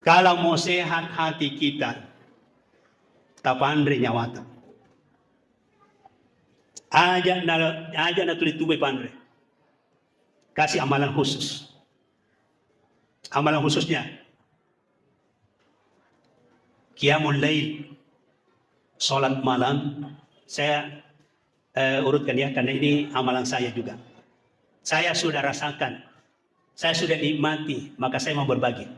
Kalau mau sehat hati kita, tapandre nyawata. Aja na tulis tubay pandre. Kasih amalan khusus. Amalan khususnya Qiyamul Lail, sholat malam. Saya urutkan ya, karena ini amalan saya juga. Saya sudah rasakan, saya sudah nikmati, maka saya mau berbagi.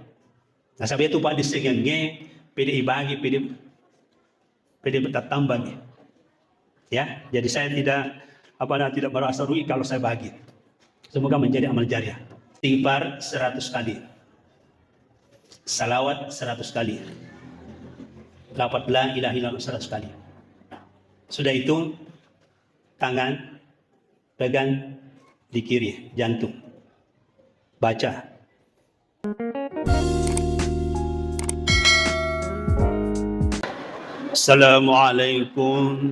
Nah, sampai itu Pak disengenge, PDI bagi, PDI bertambah nih. Ya, jadi saya tidak merasa rugi kalau saya bagi. Semoga menjadi amal jariah. Istighfar 100 kali. Salawat 100 kali. Lafaz la ilaha illallah 100 kali. Sudah itu, tangan pegang di kiri, jantung. Baca. Assalamualaikum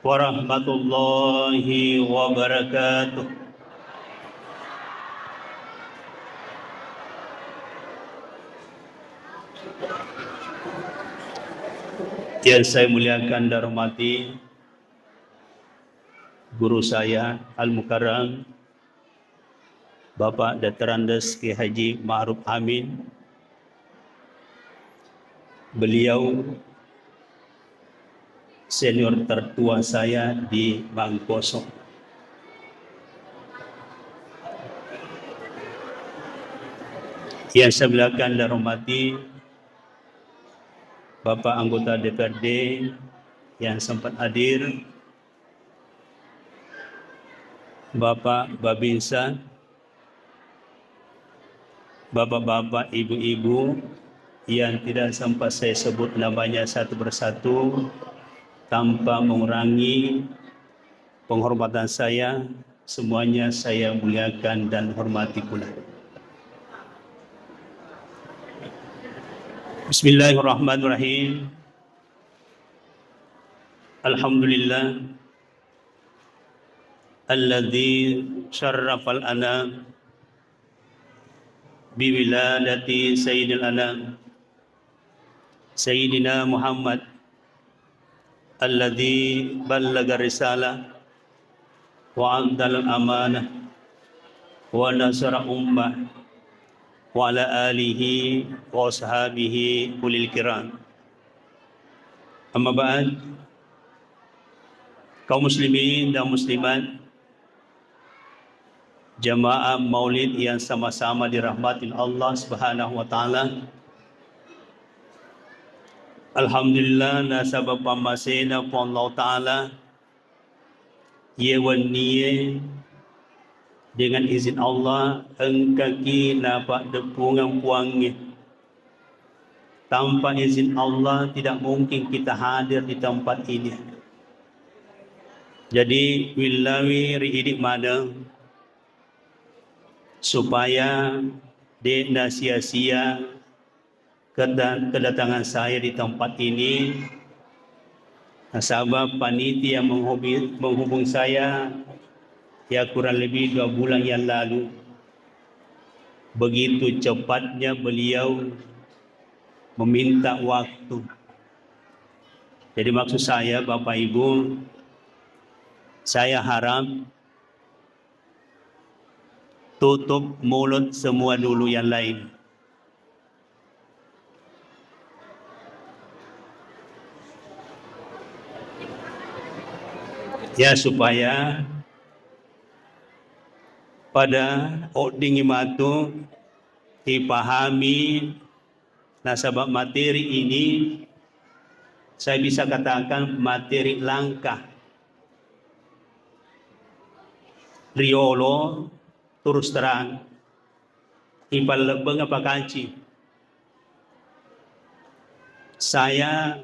warahmatullahi wabarakatuh. Yang saya muliakan dan hormati guru saya Al-Mukarram Bapak Dr. Andes Ki Haji Ma'ruf Amin. Beliau senior tertua saya di Bangkoso. Yang saya muliakan dan hormati Bapak anggota DPRD yang sempat hadir, Bapak Babinsa, Bapak-bapak, ibu-ibu yang tidak sempat saya sebut namanya satu persatu tanpa mengurangi penghormatan saya, semuanya saya muliakan dan hormati pula. Bismillahirrahmanirrahim. Alhamdulillah alladzi syarrafal anam biwiladati sayyidil anam sayyidina Muhammad alladzi ballaga risalah wa addal amanah wa nasara ummah wa ala alihi wa ashabihi ulil kiram. Amma ba'd, kaum muslimin dan muslimat, jamaah maulid yang sama-sama dirahmati Allah Subhanahu wa taala. Alhamdulillah nasabab pamasena po Allah taala yewan niye dengan izin Allah engkaki napak depungan puangnya. Tanpa izin Allah tidak mungkin kita hadir di tempat ini. Jadi wilawi riidik mana supaya tidak sia-sia kedatangan saya di tempat ini. Nasabah panitia menghubung saya ya kurang lebih 2 bulan yang lalu. Begitu cepatnya beliau meminta waktu. Jadi maksud saya Bapak Ibu, saya harap tutup mulut semua dulu yang lain. Ya, supaya pada ording itu dipahami nasabah materi ini, saya bisa katakan materi langka. Riolo terus terang ibal lebeng apa kanci. Saya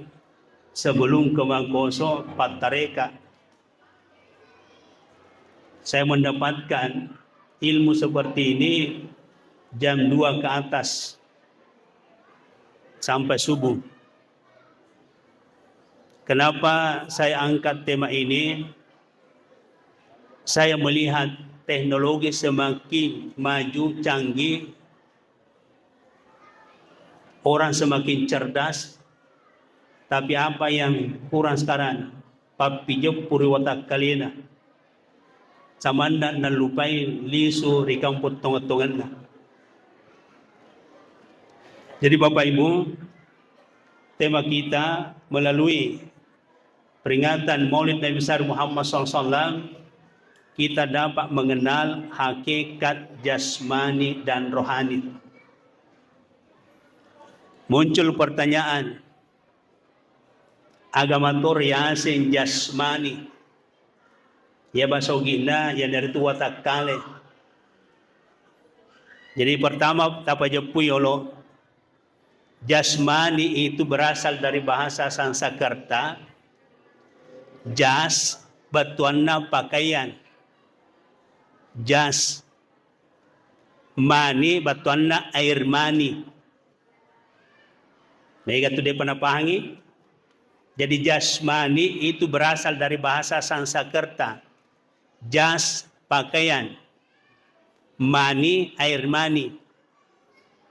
sebelum ke Bangkoso Patareka, saya mendapatkan ilmu seperti ini jam 2 ke atas sampai subuh. Kenapa saya angkat tema ini? Saya melihat teknologi semakin maju canggih, orang semakin cerdas, tapi apa yang kurang sekarang? Papijok puri watak kalina. Samanda nalupai lisu rikamput tongat-tongan na. Jadi Bapak Ibu, tema kita melalui peringatan Maulid Nabi besar Muhammad SAW, kita dapat mengenal hakikat jasmani dan rohani. Muncul pertanyaan, agama tor yasin jasmani, ya basogina yang dari tua tak kale. Jadi pertama tapa jepui olo, jasmani itu berasal dari bahasa Sanskerta, jas batuanna pakaian, jas mani batuanna air mani. Mereka itu dia pernah pahangi. Jadi jasmani itu berasal dari bahasa Sanskerta. Jas pakaian, mani air mani.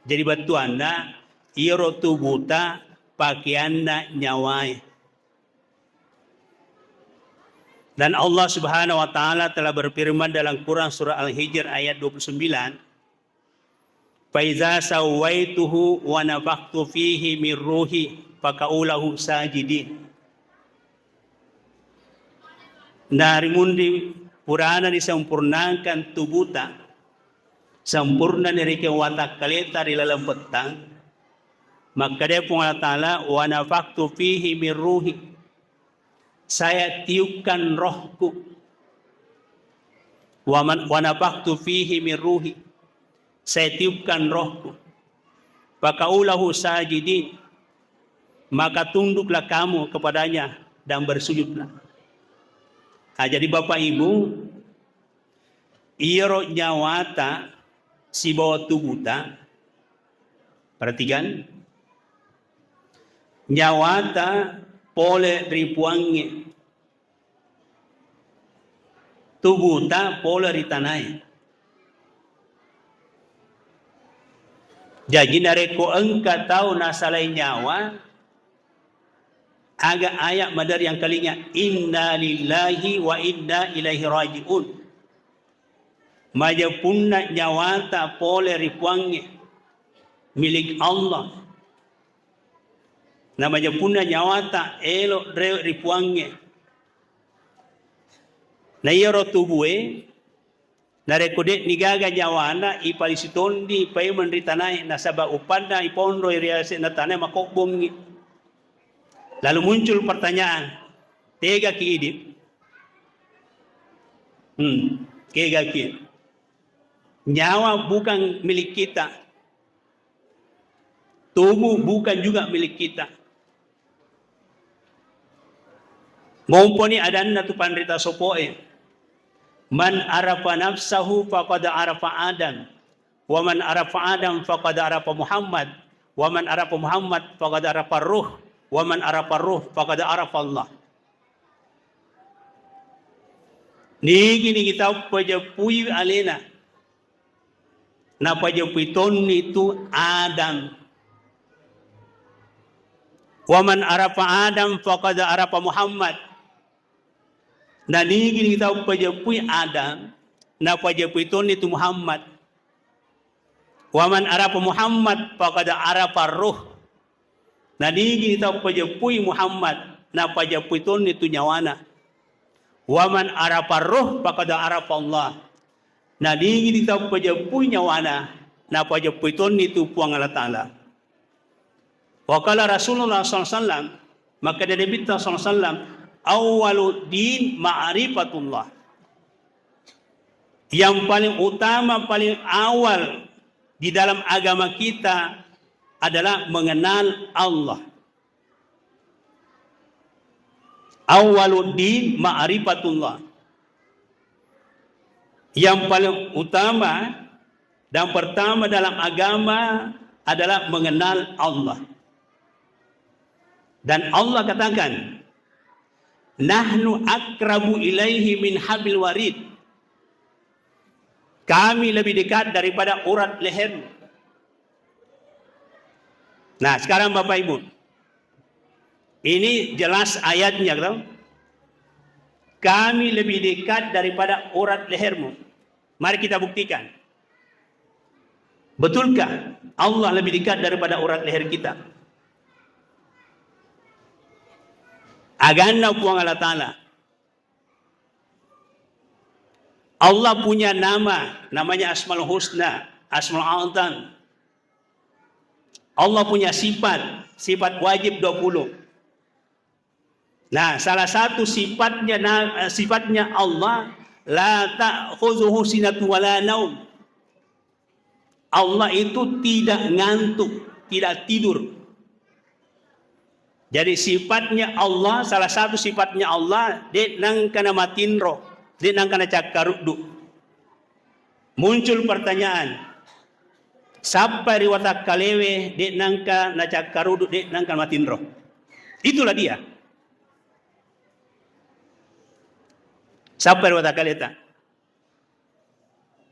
Jadi batuanna iro tubuta pakaianna nyawai. Dan Allah Subhanahu wa taala telah berfirman dalam Quran surah Al-Hijr ayat 29, "Faiza sawaituhu wa nafakhtu fihi min ruhi fakaulahu sajidin." Narimundi purana disempurnakan tubuta, sempurna dari kewatak kaleta di dalam petang, maka dia pun Allah Ta'ala, wa nafakhtu fihi min ruhi, saya tiupkan rohku, wa nafakhtu fihi min ruhi, saya tiupkan rohku, fakaulahu sajidin, maka tunduklah kamu kepadanya dan bersujudlah. Jadi Bapak Ibu, iro nyawata si bawa tubuta, perhatikan, nyawata pole ripuangi, tubuta pole ritanai. Jadi nareko engka tahu nasalai nyawa, agak ayat madar yang kalinya inna lillahi wa inna ilaihi raji'un. Majapunna nyawata pole ripuangi milik Allah. Na majapunna nyawata elo ripuangi. Na iro tubue na rekode nigaga nyawana ipalisitondi pai menritanai nasaba upanna ipondo iriase na tanai makokbongi. Lalu muncul pertanyaan, tega ki idip? Tega ki. Nyawa bukan milik kita. Tubuh bukan juga milik kita. Mumpuni adanna tu pandrita sopoe. Man arafa nafsahu faqad arafa Adam. Wa man arafa Adam faqad arafa Muhammad. Wa man arafa Muhammad faqad arafa Ruh. Wa man arafa Ruh faqad arafa Allah. Nigi ni kita pajapui alena. Na pajapui ton itu Adam. Wa man arafa Adam faqad arafa Muhammad. Na nigi kita pajapui Adam, na pajapui ton itu Muhammad. Wa man arafa Muhammad faqad arafa Ruh. Na nigi kita pajapui Muhammad, na pajapui ton itu nyawana. Wa man arafa Ruh faqad arafa Allah. Na nigi kita pajapui nyawana, na pajapui ton itu puang Allah Ta'ala. Wa qala Rasulullah SAW, maka dari Nabi SAW, awwaluddin ma'rifatullah. Yang paling utama, paling awal di dalam agama kita adalah mengenal Allah. Awwaluddin ma'rifatullah. Yang paling utama dan pertama dalam agama adalah mengenal Allah. Dan Allah katakan, nahnu akrabu ilaihi min habil warid. Kami lebih dekat daripada urat leher. Nah, sekarang Bapak Ibu, ini jelas ayatnya, tahu? Kami lebih dekat daripada urat lehermu. Mari kita buktikan. Betulkah Allah lebih dekat daripada urat leher kita? Agana puang Allah Ta'ala. Allah punya nama, namanya Asmaul Husna, Asmaul A'zam. Allah punya sifat, sifat wajib 20. Nah, salah satu sifatnya Allah, la ta'khuzuhu sinatun wala naum. Allah itu tidak ngantuk, tidak tidur. Jadi sifatnya Allah, salah satu sifatnya Allah, dia nang kana matinro, dia nang kana cakarudu. Muncul pertanyaan, siapa riwata kalewe, dia nang kana cakarudu, dia nang kana matinro. Itulah dia. Siapa riwata kaleta?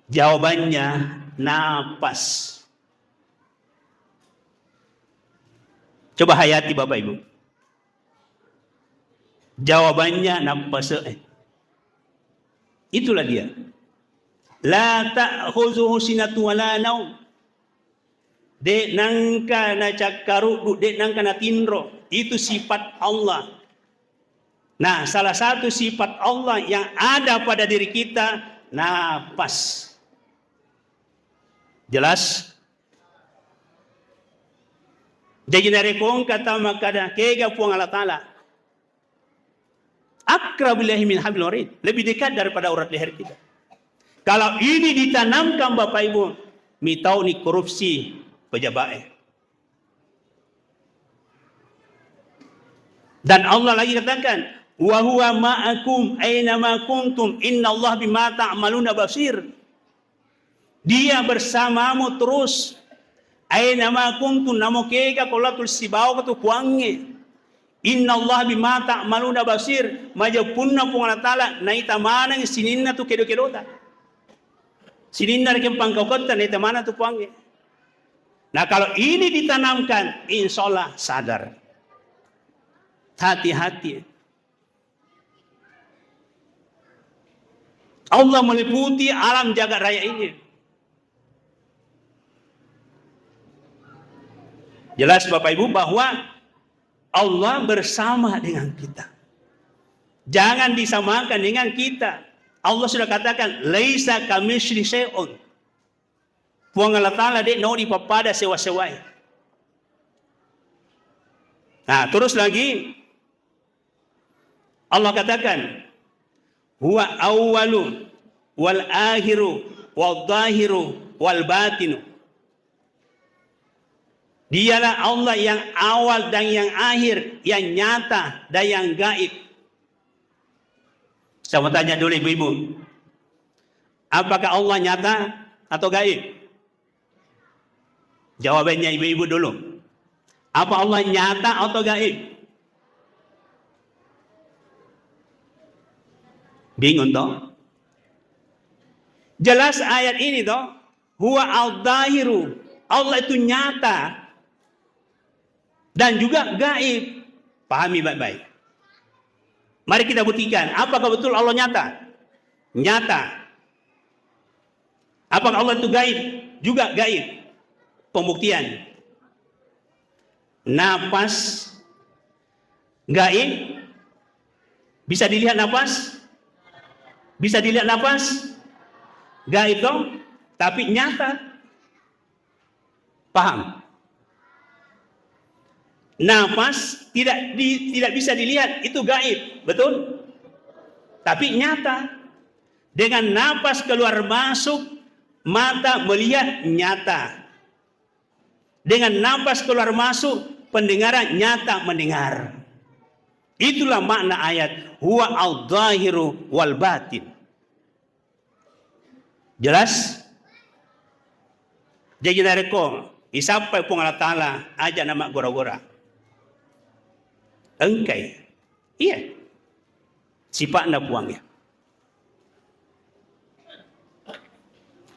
Jawabannya napas. Coba hayati Bapak Ibu. Jawabannya napas. Itulah dia. La ta'khuzuhu sinatun wala naum. Dek nangka na cakaru, dek nangka na tinro. Itu sifat Allah. Nah, salah satu sifat Allah yang ada pada diri kita, napas. Jelas? Jadi narekong kata makada kega puang Allah Ta'ala. Akrabillahi min hablil warid. Lebih dekat daripada urat leher kita. Kalau ini ditanamkan Bapak Ibu, mitau ni korupsi pejabat. Dan Allah lagi katakan, wa huwa ma'akum aina ma kuntum innallaha bima ta'maluna basir. Dia bersamamu terus. Aina ma kuntum namo kega kolatul sibau katu kuange. Innallaha bima ta'maluna basir. Majapunna pung Allah Ta'ala naita mana sininna tu kedo-kedota. Sininna kem pangkokota naita mana tu kuange. Nah, kalau ini ditanamkan, insyaallah sadar. Hati-hati. Allah meliputi alam jagat raya ini. Jelas Bapak Ibu bahwa Allah bersama dengan kita. Jangan disamakan dengan kita. Allah sudah katakan, laisa kamitslihi syai'un. Puang Allah Ta'ala dia no dipapada sewa-sewai. Nah, terus lagi Allah katakan, huwa awwalu wal akhiru wal zahiru wal batinu. Dialah Allah yang awal dan yang akhir, yang nyata dan yang gaib. Saya mau tanya dulu ibu-ibu, apakah Allah nyata atau gaib? Jawabannya ibu-ibu dulu. Apa Allah nyata atau gaib? Bingung toh? Jelas ayat ini toh, huwa al-dahiru. Allah itu nyata dan juga gaib. Pahami baik-baik. Mari kita buktikan, apakah betul Allah nyata? Nyata. Apakah Allah itu gaib? Juga gaib. Pembuktian. Napas gaib. Bisa dilihat napas? Bisa dilihat napas? Gaib dong, tapi nyata. Paham? Nafas tidak bisa dilihat, itu gaib, betul? Tapi nyata. Dengan nafas keluar masuk, mata melihat nyata. Dengan nafas keluar masuk, pendengaran nyata mendengar. Itulah makna ayat huwa al-zahiru wal batin. Jelas? Jadi nareko isapai pung Allah Ta'ala aja nama gora-gora. Engkai. Iya. Sifatnya puangnya.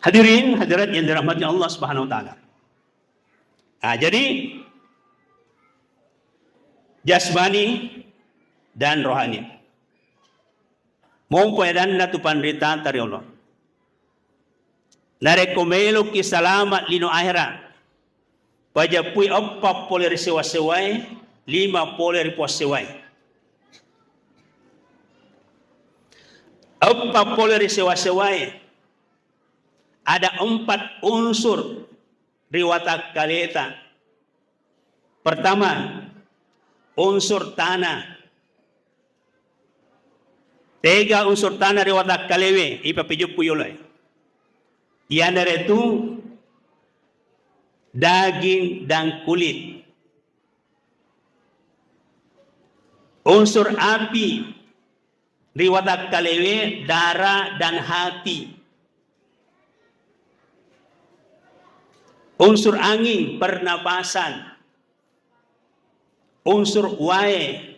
Hadirin hadirat yang dirahmati Allah Subhanahu wa taala. Nah, jadi jasmani dan rohani. Mongpoedan na tu pandrita tari Allah. Narekomelo ki salamat lino ahira. Pajapui apa poler sewa-sewai, 5 poler puas-sewai. Apa poler sewa-sewai? Ada 4 unsur riwata kaleta. Pertama, unsur tanah. 3 unsur tanah riwata kalewe, ipapijup puyulay. Yan itu daging dan kulit. Unsur api riwata kalewe, darah dan hati. Unsur angin, pernapasan. Unsur wae,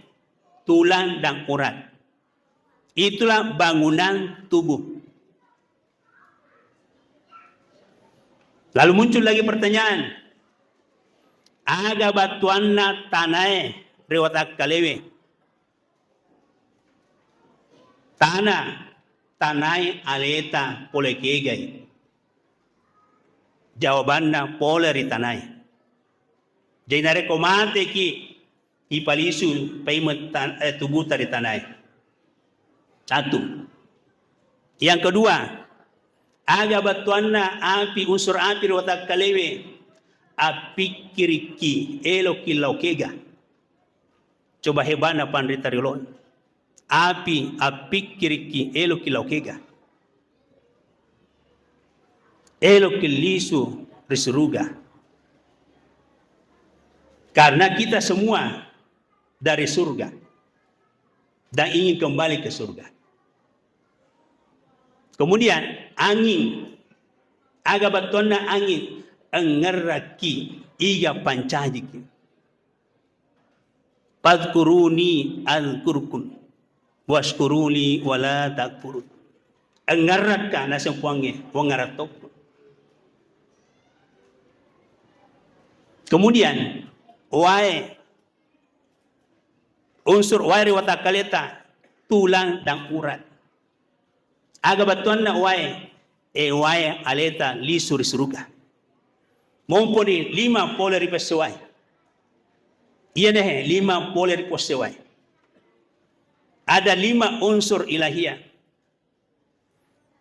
tulang dan urat. Itulah bangunan tubuh. Lalu muncul lagi pertanyaan. Aga batuanna tanai riwata kalewe. Tanai aleta polekegai. Jawabannya poleri tanai. Jadi narekomate ki ipalisu paimet tubuh tadi tanai. 1. Yang kedua, aga batuanna api unsur api riwata kalewe api kiriki elo kilaukega. Coba hebana pandrita rilon. Api kiriki elo kilaukega. Elo kilisu risuruga. Karena kita semua dari surga dan ingin kembali ke surga. Kemudian angin, aga batona angin, engeraki iga pancajiki. Padkuruni alkurkum, waskuruni wala takfurun. Engeraka na sempuange, wangaratok. Kemudian wae, unsur wae riwata kaleta, tulang dan urat. Aga batuan na wae, wae aleta lisur suruga. Mumpuni 5 poler pesewai. Iya deh 5 poler pesewai. Ada 5 unsur ilahiyah.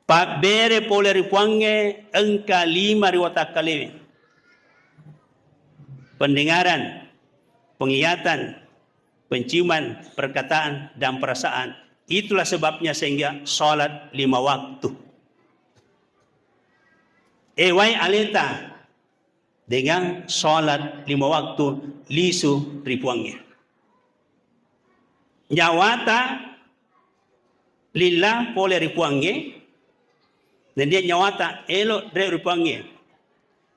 Pak bere poler puange engka 5 riwata kalewe. Pendengaran, penglihatan, penciuman, perkataan dan perasaan. Itulah sebabnya sehingga sholat 5 waktu. Ewai aleta dengan sholat 5 waktu lisu ripuangnya. Nyawata lillah boleh ripuangnya. Dan dia nyawata elok dari ripuangnya.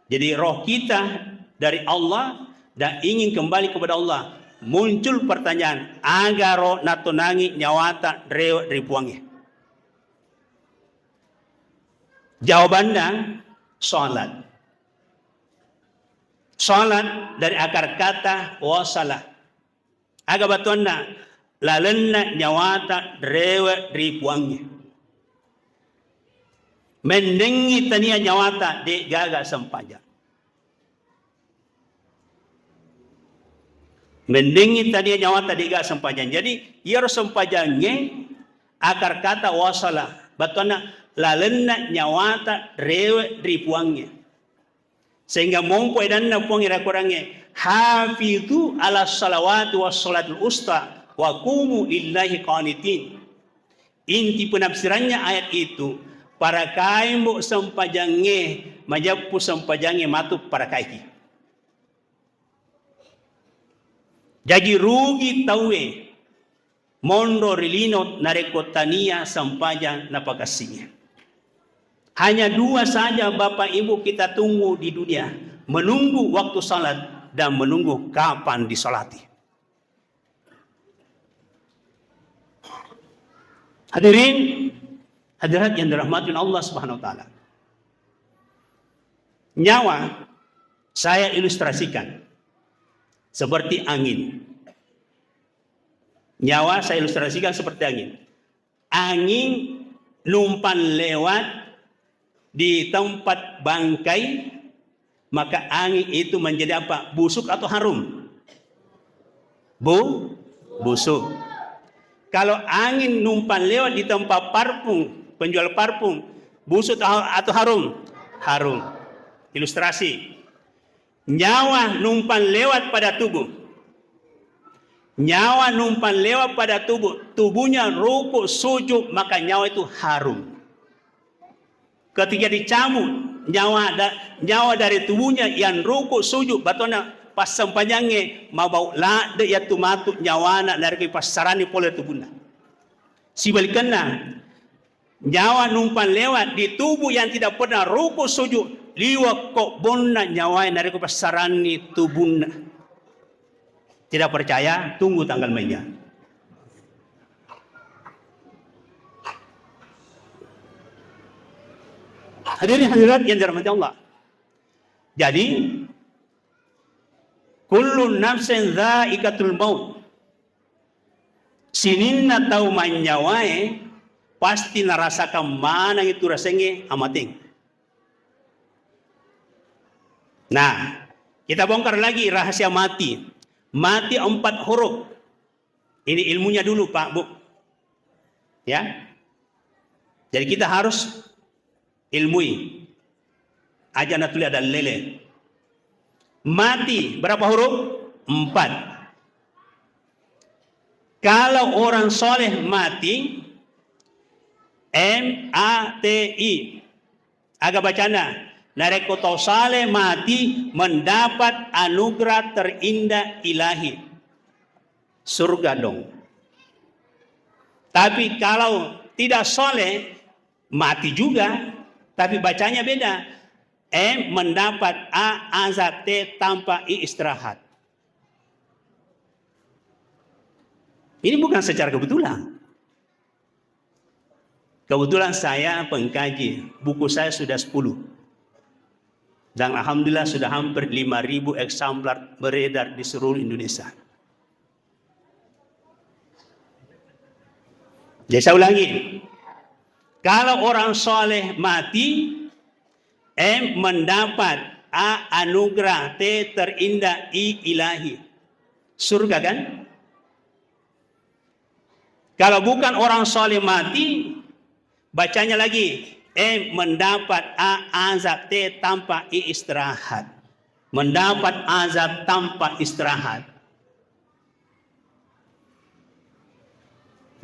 Jadi roh kita dari Allah dan ingin kembali kepada Allah. Muncul pertanyaan, agaro natonangi nyawata reo ripuangnya. Jawabannya sholat. Sholat dari akar kata wasala. Aga batuanna lalenna nyawata reo ripuangnya. Mendengi tania nyawata de gaga sempaja. Mendengi tadi nyawata diga sempajan. Jadi ia harus sempajangnya akar kata wasala. Batana lalenna nyawata rewe ripuangnya. Sehingga mompo edanna puang ira kurangnya. Hafidhu ala salawati was salatul usta wa qumu lillahi qanitin. Inti penafsirannya ayat itu para kaimbo sempajangnya majapu sempajangnya matu para kaiki. Jadi rugi tawe mondo rilino narekotania sampaja napakasinya. Hanya 2 saja Bapak Ibu kita tunggu di dunia. Menunggu waktu salat dan menunggu kapan disolati. Hadirin, hadirat yang dirahmati Allah Subhanahu wa taala. Nyawa saya ilustrasikan seperti angin. Nyawa saya ilustrasikan seperti angin. Angin numpan lewat di tempat bangkai, maka angin itu menjadi apa? Busuk atau harum? Busuk. Kalau angin numpan lewat di tempat parfum, penjual parfum, busuk atau harum? Harum. Ilustrasi. Nyawa numpan lewat pada tubuh. Nyawa numpan lewat pada tubuh, tubuhnya rukuk sujud, maka nyawa itu harum. Ketika dicabut nyawa dari tubuhnya yang rukuk sujud, batona pas sempanyangnya mau bau la de ya tumatu nyawa na dari pasarani pola tubuhnya. Sibalikana nyawa numpan lewat di tubuh yang tidak pernah rukuk sujud, liwak kok bonna nyawa dari pasarani tubuhnya. Tidak percaya, tunggu tanggal mainnya. Hadirin hadirat yang dirahmati Allah. Jadi, kullu nafsin dha'iqatul maut. Sininna tahu manyawae, pasti narasakan mana itu rasanya amating. Nah, kita bongkar lagi rahasia mati. Mati 4 huruf. Ini ilmunya dulu Pak Bu. Ya. Jadi kita harus ilmui. Ajana tuli ada lele. Mati berapa huruf? 4. Kalau orang soleh mati, M-A-T-I. Agak bacana. Nareko tau saleh mati mendapat anugerah terindah ilahi. Surga dong. Tapi kalau tidak soleh, mati juga. Tapi bacanya beda. M mendapat A azab, T tanpa I istirahat. Ini bukan secara kebetulan. Kebetulan saya pengkaji. Buku saya sudah 10. Dan alhamdulillah sudah hampir 5.000 eksemplar beredar di seluruh Indonesia. Jadi saya ulangi. Kalau orang soleh mati, M mendapat A anugerah, T terindah, I ilahi. Surga kan? Kalau bukan orang soleh mati, bacanya lagi. Mendapat A azab, T tanpa I istirahat. Mendapat azab tanpa istirahat.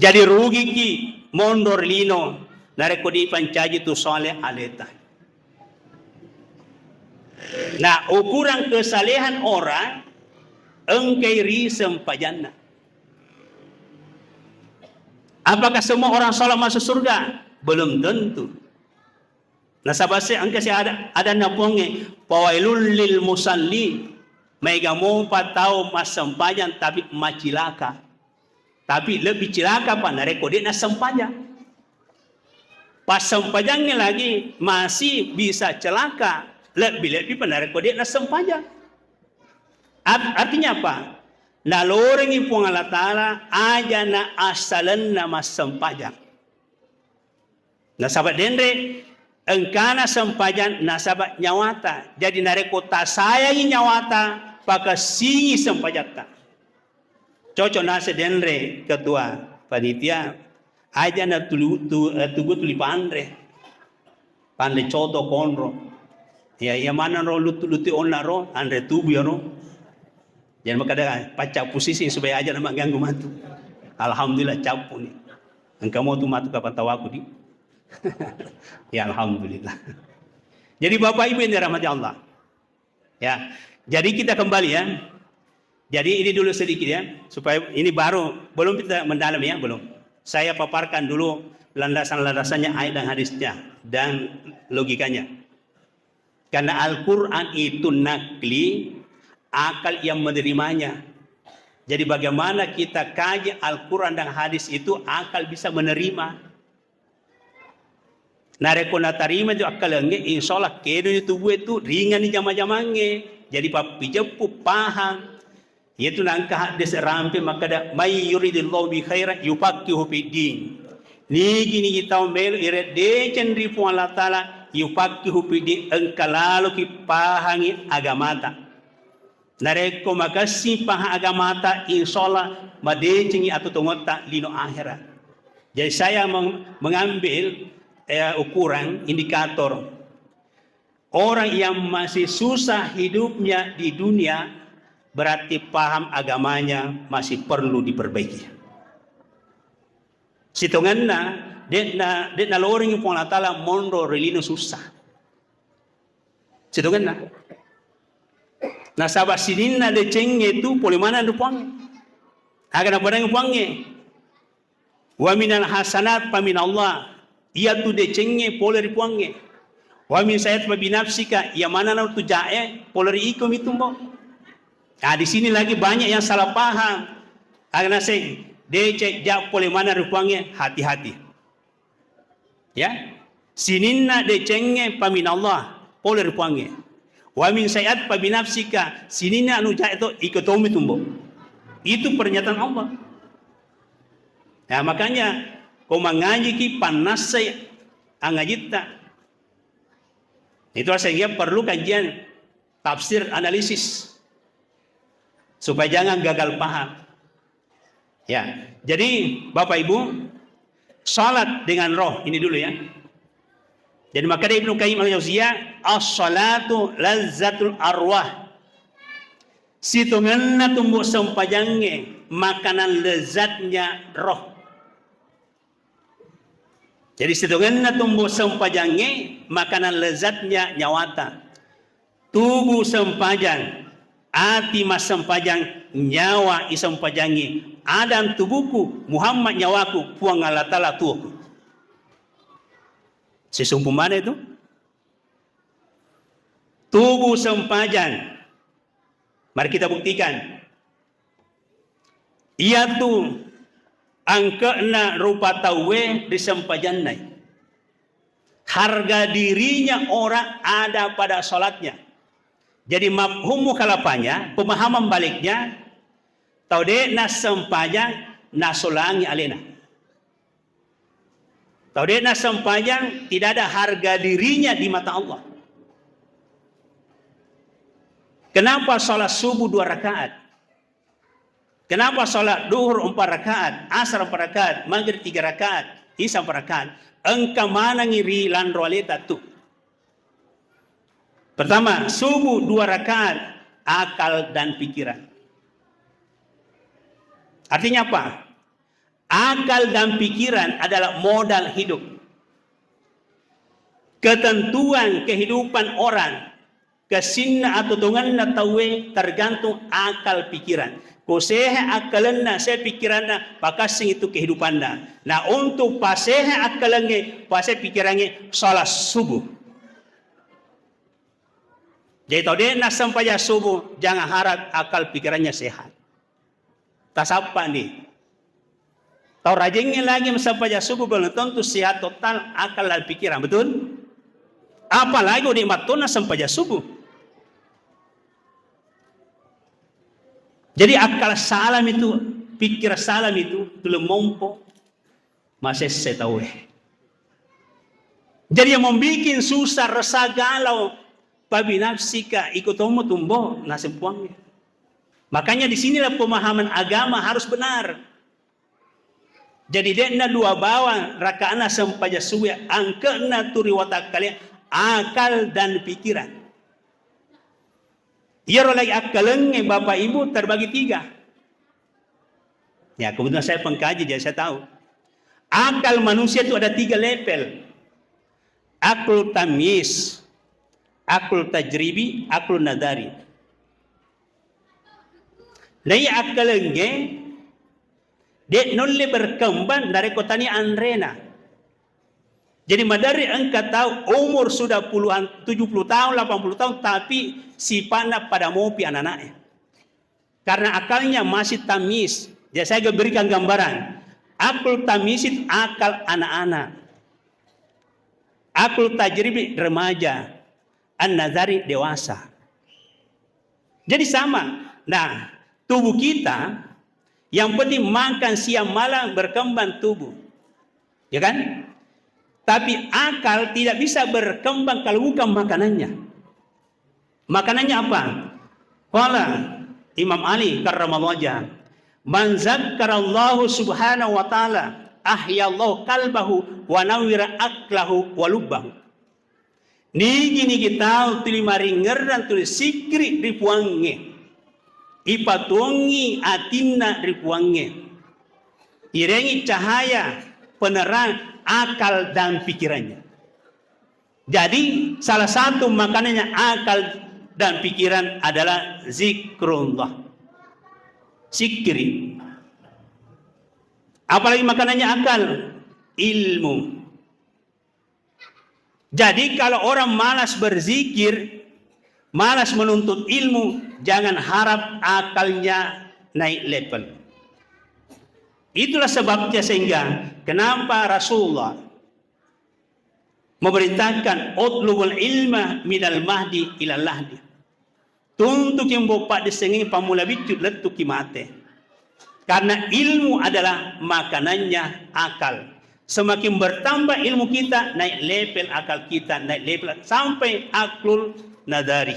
Jadi rugi ki mondor lino nareko di pancaji tu soleh aleta. Nah, ukuran kesalehan orang engkai ri sempajana. Apakah semua orang soleh masuk surga? Belum tentu. Nah, sabase angka si ada napunge pawailul lil musalli. Mega mo patau mas sempajan tapi macilaka. Tapi lebih cilaka pa nareko dia na sempajan. Pas sempajangnya lagi masih bisa celaka. Lebih pa nareko dia na sempajan. Artinya apa? Nalorengi pung Allah Ta'ala aja na asalan na mas sempajang. Nah, sahabat dendre engkana sempajan nasabat nyawata. Jadi nareko ta sayangi nyawata paka singi sempajata. Cocok nase denre ketua panitia aja na tugu tuli pandre. Pandre coto konro. Ya mana ro luti onna ro andre tubu ya ro. Jangan makada pacak posisi supaya aja nama ganggu matu. Alhamdulillah capu nih. Engkau mau tu matu kapan tawaku di. Ya alhamdulillah. Jadi Bapak Ibu yang dirahmati Allah. Ya. Jadi kita kembali ya. Jadi ini dulu sedikit ya, supaya ini baru belum kita mendalam ya, belum. Saya paparkan dulu landasan-landasannya ayat dan hadisnya dan logikanya. Karena Al-Qur'an itu nakli, akal yang menerimanya. Jadi bagaimana kita kaji Al-Qur'an dan hadis itu akal bisa menerima. Nareko na tarima itu akalenge insyaallah kedo itu tubuh itu ringan di jama-jamange. Jadi papi jepu paham. Yaitu nangka hadis rampe maka da may yuridillahu bi khairan yufaqihu fid din. Nigi ni kita melu ire de cendri pu Allah taala yufaqihu fid din engkalalu ki pahangi agamata. Nareko makasi paha agamata insyaallah madecengi atau tongota lino akhirat. Jadi saya mengambil ukuran indikator orang yang masih susah hidupnya di dunia, berarti paham agamanya masih perlu diperbaiki. Situnganna dekna loring yang Allah taala mondo relino susah. Situnganna. Nah sahabat sininna de cenge tu pole mana rupange. Agak barang rupange. Wa minal hasanat pa min Allah. Ia tu de cenge pole rupange. Wa min sayat pa binafsika ya mana na tu jae pole ikom itu mo. Nah di sini lagi banyak yang salah paham. Agak nase de cek ja pole mana rupange, hati-hati. Ya. Sininna de cenge pa min Allah pole rupange. Wa min sayat pa binafsika sinina anu ja itu ikotomi tumbo. Itu pernyataan Allah. Nah makanya kau mengaji ki panas saya angajita. Itu sehingga perlu kajian tafsir analisis supaya jangan gagal paham. Ya, jadi Bapak Ibu, salat dengan roh ini dulu ya. Jadi maka Ibnu Qayyim al-Jauziyah as-salatu lazzatul arwah. Situnganna tumbuh sempajange makanan lezatnya roh. Jadi situnganna tumbuh sempajange makanan lezatnya nyawata. Tubuh sempajang, ati mas sempajang, nyawa isempajangi. Adam tubuhku, Muhammad nyawaku, puang Allah Ta'ala tuaku. Sesungguh mana itu? Tubuh sempajang. Mari kita buktikan. Ia tu angkena rupa tawe di sempajanai. Harga dirinya orang ada pada salatnya. Jadi mafhum mukhalafahnya, pemahaman baliknya, taude na sempajang na solangi alena. Taude na sempajang tidak ada harga dirinya di mata Allah. Kenapa sholat subuh 2 rakaat? Kenapa sholat duhur 4 rakaat, asar 4 rakaat, maghrib 3 rakaat, isya 4 rakaat? Engkau mana ngiri landro aleta tu? Pertama, subuh 2 rakaat, akal dan pikiran. Artinya apa? Akal dan pikiran adalah modal hidup. Ketentuan kehidupan orang, kesinna atau tunganna tawe tergantung akal pikiran. Kosehe akalanna, saya pikiranna, pakasing itu kehidupanna. Nah untuk pasehe akalannya, pasehe pikirannya, salat subuh. Jadi tahu dia nak sampai subuh, jangan harap akal pikirannya sehat. Tak apa nih. Tahu rajinnya lagi sampai subuh belum tentu sehat total akal dan pikiran, betul? Apalagi nikmat tuna sampai subuh. Jadi akal salam itu, pikir salam itu belum mampu masih saya tahu. Jadi yang membuat susah rasa galau, babi nafsika ikut tomo tumbuh nasib puangnya. Makanya disinilah pemahaman agama harus benar. Jadi dia 2 bawang rakaana sempaja suwe angkena turi watak kalian akal dan pikiran. Ia lagi akalnya Bapak Ibu terbagi 3. Ya kebetulan saya pengkaji jadi saya tahu. Akal manusia itu ada 3 level. Akal tamyiz, akal tajribi, akal nadari. Lai akalnya dia nulle berkembang dari kotanya Andrena. Jadi madari engkau tahu umur sudah puluhan 70 tahun, 80 tahun tapi sifatnya pada mopi anak-anaknya. Karena akalnya masih tamis. Jadi saya berikan gambaran. Akal tamis itu akal anak-anak. Akal tajribi remaja. An-nazari dewasa. Jadi sama. Nah, tubuh kita, yang penting makan siang malam berkembang tubuh. Ya kan? Tapi akal tidak bisa berkembang kalau bukan makanannya. Makanannya apa? Qala Imam Ali karramallahu wajhah, man zakkarallahu subhanahu wa ta'ala ahyallahu qalbahu wa nawwira aqlahu wa lubbahu. Nigi tahu tuli maringeran tuli sikri ripuange. Ipatungi atinna ripuange. Irengi cahaya penerang akal dan pikirannya. Jadi salah satu makanannya akal dan pikiran adalah zikrullah. Zikri. Apalagi makanannya akal, ilmu. Jadi kalau orang malas berzikir, malas menuntut ilmu, jangan harap akalnya naik level. Itulah sebabnya sehingga kenapa Rasulullah memerintahkan utlubul ilma minal mahdi ilal lahdi. Tuntuk yang bapak disengi pamula bicut letuk mate. Karena ilmu adalah makanannya akal. Semakin bertambah ilmu kita, naik level akal kita, naik level sampai aklul nadari.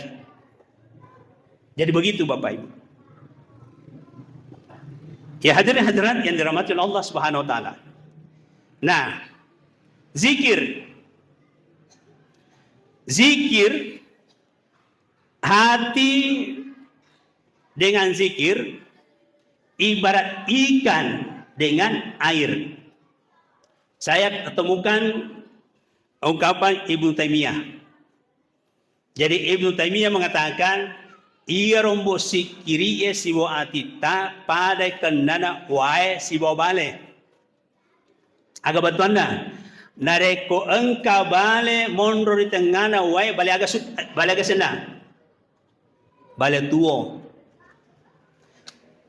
Jadi begitu Bapak Ibu. Ya hadirin hadirat yang dirahmati Allah Subhanahu wa taala. Nah, zikir hati dengan zikir ibarat ikan dengan air. Saya temukan ungkapan Ibnu Taimiyah. Jadi Ibnu Taimiyah mengatakan, ia rombo sikiri ye sibo atita pada kenana wae sibo bale. Agak batuanda. Nareko engka bale mondro di tengana wae bale aga sena. Bale tuo.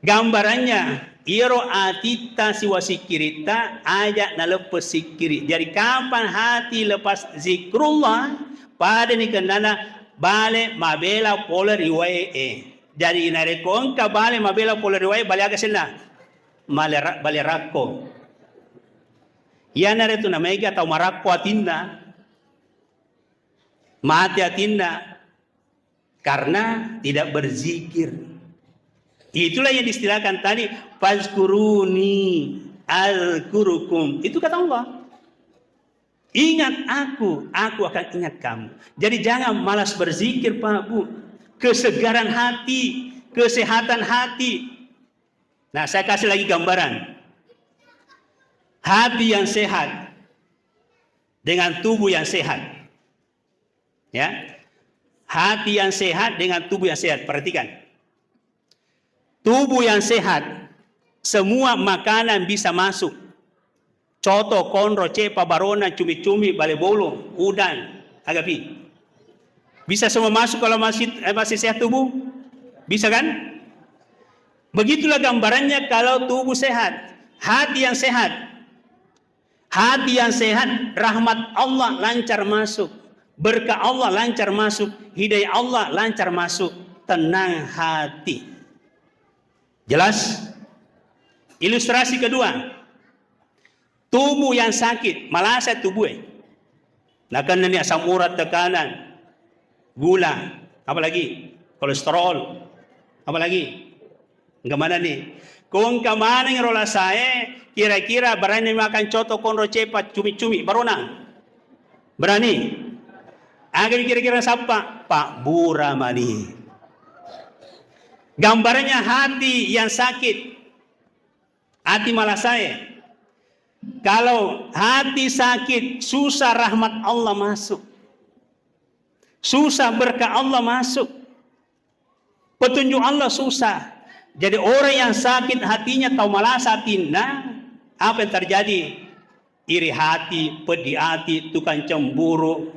Gambarannya iro atita siwa sikirita ajak na lepas sikiri. Jadi kapan hati lepas zikrullah pada ni kendana bale mabela pola riwaye. Jadi nareko engka bale mabela pola riwaye bale aga sena. Bale rakko. Ya naretu na mega atau marakko atinda. Mati atinda. Karena tidak berzikir. Itulah yang distilahkan tadi, fazkuruni azkurukum. Itu kata Allah. Ingat aku akan ingat kamu. Jadi jangan malas berzikir Pak Bu. Kesegaran hati, kesehatan hati. Nah, saya kasih lagi gambaran. Hati yang sehat dengan tubuh yang sehat. Ya. Hati yang sehat dengan tubuh yang sehat. Perhatikan. Tubuh yang sehat, semua makanan bisa masuk. Coto, konro, cepa, barona, cumi-cumi, balebolo, udang, agapi. Bisa semua masuk kalau masih sehat tubuh? Bisa kan? Begitulah gambarannya kalau tubuh sehat. Hati yang sehat. Hati yang sehat, rahmat Allah lancar masuk. Berkah Allah lancar masuk. Hidayah Allah lancar masuk. Tenang hati. Jelas? Ilustrasi kedua. Tubuh yang sakit, malasa tubuh. Nah kan ini asam urat, tekanan, gula, apa lagi? Kolesterol, apa lagi? Enggak mana nih? Kung kemana yang rola saya, kira-kira berani makan coto, konro, cepat, cumi-cumi, barona? Berani? Agak kira-kira siapa? Pak Buramani. Gambarnya hati yang sakit. Hati malah saya. Kalau hati sakit, susah rahmat Allah masuk. Susah berkah Allah masuk. Petunjuk Allah susah. Jadi orang yang sakit hatinya tahu malah satina, apa yang terjadi? Iri hati, pedih hati, tukang cemburu.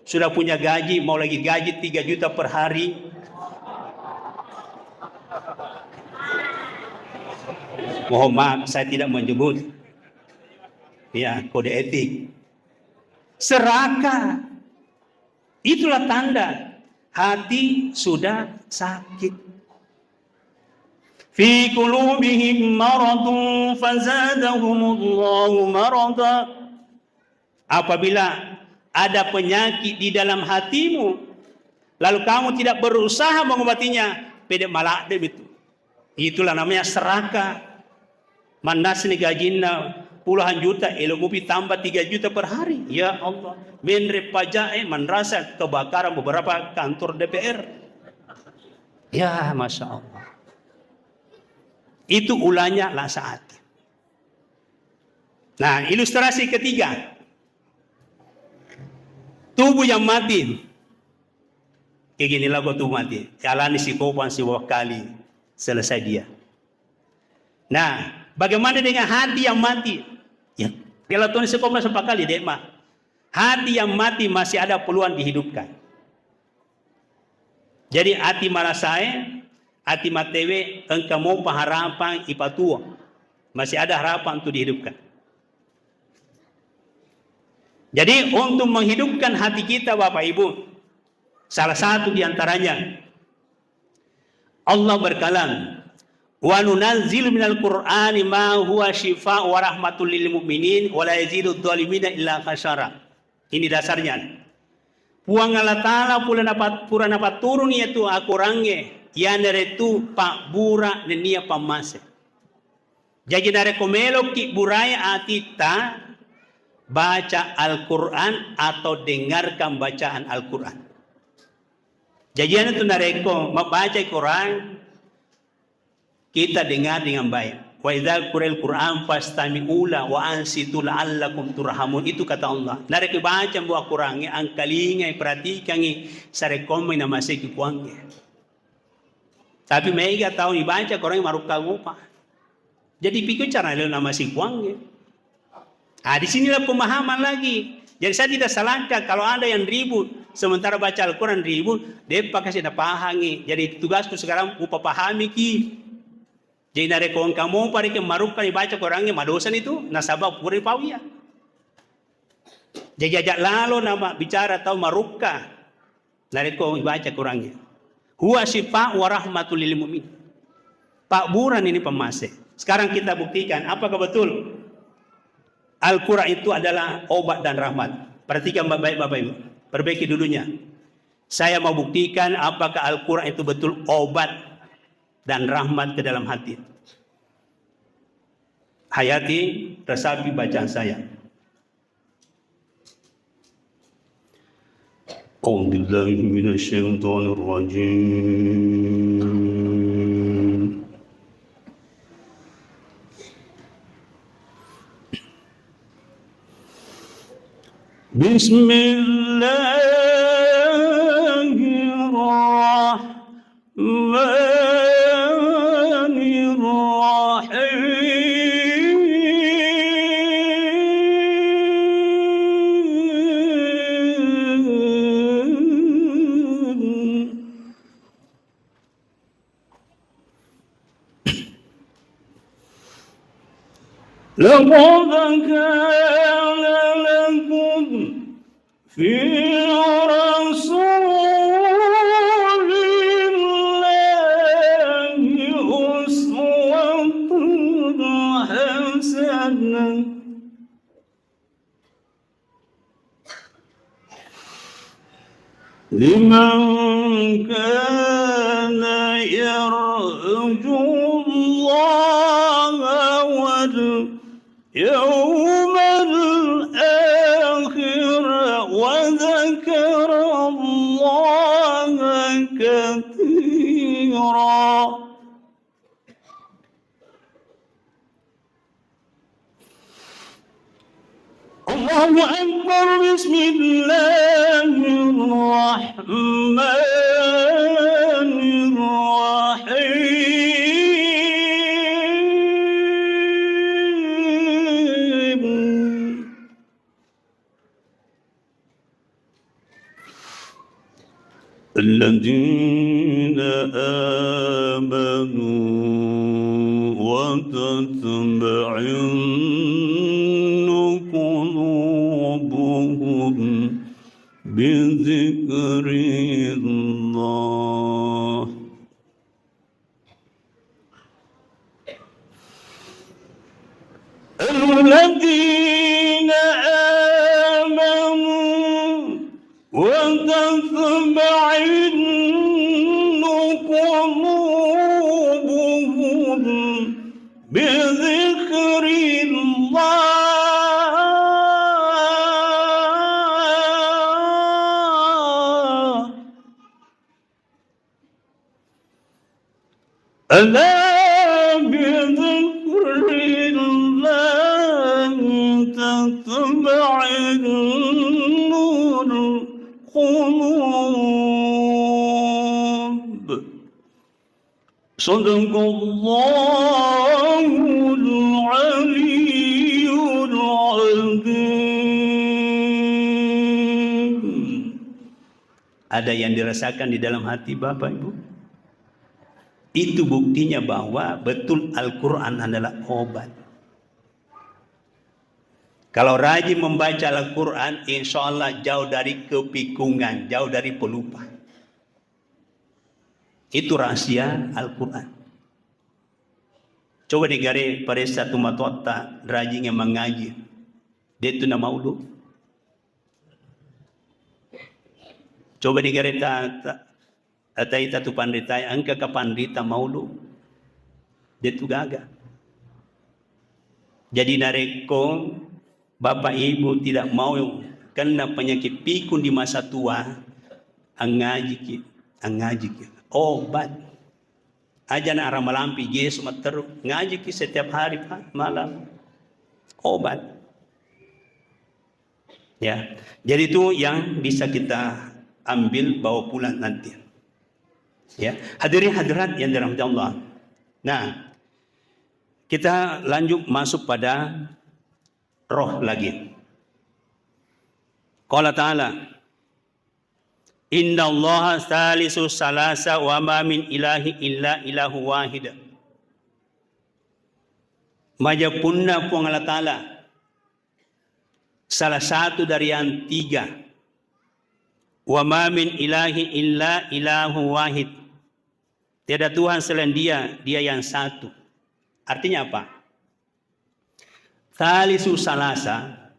Sudah punya gaji, mau lagi gaji 3 juta per hari. Mohon maaf, saya tidak menyebut ya kode etik. Serakah. Itulah tanda hati sudah sakit. fi qulubihim maradun fazadahumullahu marada. Apabila ada penyakit di dalam hatimu, lalu kamu tidak berusaha mengobatinya, pedek malak dem itu. Itulah namanya serakah. Manas ni gajinna puluhan juta, elok ngupi tambah 3 juta per hari. Ya Allah, menre pajak merasa kebakaran beberapa kantor DPR. Ya Masya Allah. Itu ulahnya lah saat. Nah, ilustrasi ketiga. Tubuh yang mati. Kayak ginilah gua tubuh mati. Jalani si kopan si wakali. Selesai dia. Nah, bagaimana dengan hati yang mati? Ya, kalau Tuhan sekolah sepakali dek mah. Hati yang mati masih ada peluang dihidupkan. Jadi hati marasai, hati matewe, engkau mau harapan ipatua. Masih ada harapan untuk dihidupkan. Jadi untuk menghidupkan hati kita Bapak Ibu, salah satu di antaranya Allah berkalam, wa nunazzilu minal Qur'ani ma huwa syifa' wa rahmatul lil mu'minin wa la yazidud dhalimina illa khasara. Ini dasarnya. Puang Allah Ta'ala pura napat turun yaitu akurange yang itu pak bura nenia pamase. Jadi nare komelo ki buraya atita baca Al-Quran atau dengarkan bacaan Al-Quran. Jajian itu nareko membaca Quran kita dengar dengan baik. Wa idza qura'al Quran fastami'u la wa ansitu la'allakum turhamun. Itu kata Allah. Nareko baca buah Quran ang kalinga perhatikan sare komme na masiki kuange. Tapi mega tahu dibaca Quran maruka ngupa. Jadi pikir cara le na masiki kuange. Di sinilah pemahaman lagi. Jadi saya tidak salahkan kalau ada yang ribut sementara baca Al-Quran ribut, dia pakai saya pahami. Jadi tugasku sekarang upa pahami ki. Jadi dari kamu pada kemaruk kan dibaca Qurannya madosan itu nasabah puri pawia. Jadi ajak lalu nama bicara tahu marukka dari kau baca Qurannya. Huwa syifa wa rahmatul lil mu'min. Pak Buran ini pemasih. Sekarang kita buktikan apakah betul Al-Quran itu adalah obat dan rahmat. Perhatikan baik-baik Ibu. Perbaiki dulunya. Saya mau buktikan apakah Al-Quran itu betul obat dan rahmat ke dalam hati. Hayati, resapi bacaan saya. A'udzubillahi minasyaitonir rajim. لقد كان لكم في رسول الله أسوة حسنة لمن كان يرجو الله واليوم الآخر وذكر الله كثيرا. الله أكبر. بسم الله الرحمن الرحيم. الذين آمنوا وتطمئن قلوبهم بذكر الله الذين آمنوا وتطمئن قلوبهم بذكر الله ألا بذكر الله تطمئن القلوب صدق الله العلي العظيم. Ada yang dirasakan di dalam hati Bapak Ibu? Itu buktinya bahwa betul Al-Quran adalah obat. Kalau rajin membaca Al-Quran, insya Allah jauh dari kepikungan, jauh dari pelupa. Itu rahasia Al-Quran. Coba digare pada satu matota rajin yang mengaji. Dia itu nama udu. Coba digare atai tatu pandita angka ke pandita maulu dia tu gaga. Jadi nareko bapak ibu tidak mau kena penyakit pikun di masa tua, angaji obat aja na ramalampi Yesus materu ngaji ki setiap hari Pak malam obat ya. Jadi itu yang bisa kita ambil bawa pulang nanti. Ya, hadirin hadirat yang dirahmati Allah. Nah, kita lanjut masuk pada roh lagi. Qala ta'ala, Inna Allah salisu salasa wa ma min ilahi illa ilahu wahid. Majapunna puang Allah Ta'ala, salah satu dari yang tiga. Wa ma min ilahi illa ilahu wahid. Tiada Tuhan selain dia yang satu. Artinya apa? Thalithu salasa,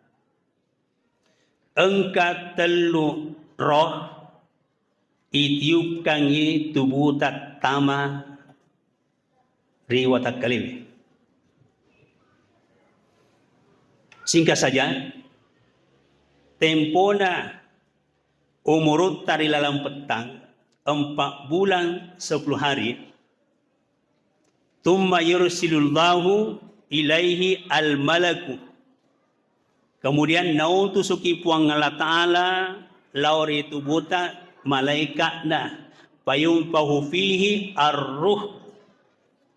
engka telu roh itiup kangi tubutat tama riwatak kalimi. Singkat saja, tempona umurut tari lalang petang 4 bulan 10 hari. Tumma yursilullahu ilaihi al-malaku. Kemudian nautusuki puang Allah Ta'ala lauri tubuta malaikatna payung pahu fihi ar-ruh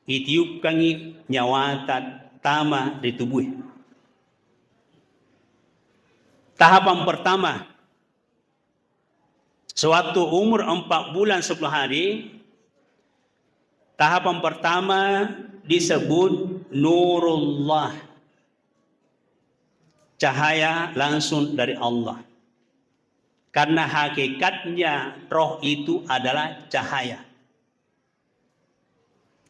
itiup kangi nyawatat tama di tubuh. Tahapan pertama, sewaktu umur 4 bulan 10 hari, tahapan pertama disebut Nurullah. Cahaya langsung dari Allah. Karena hakikatnya roh itu adalah cahaya.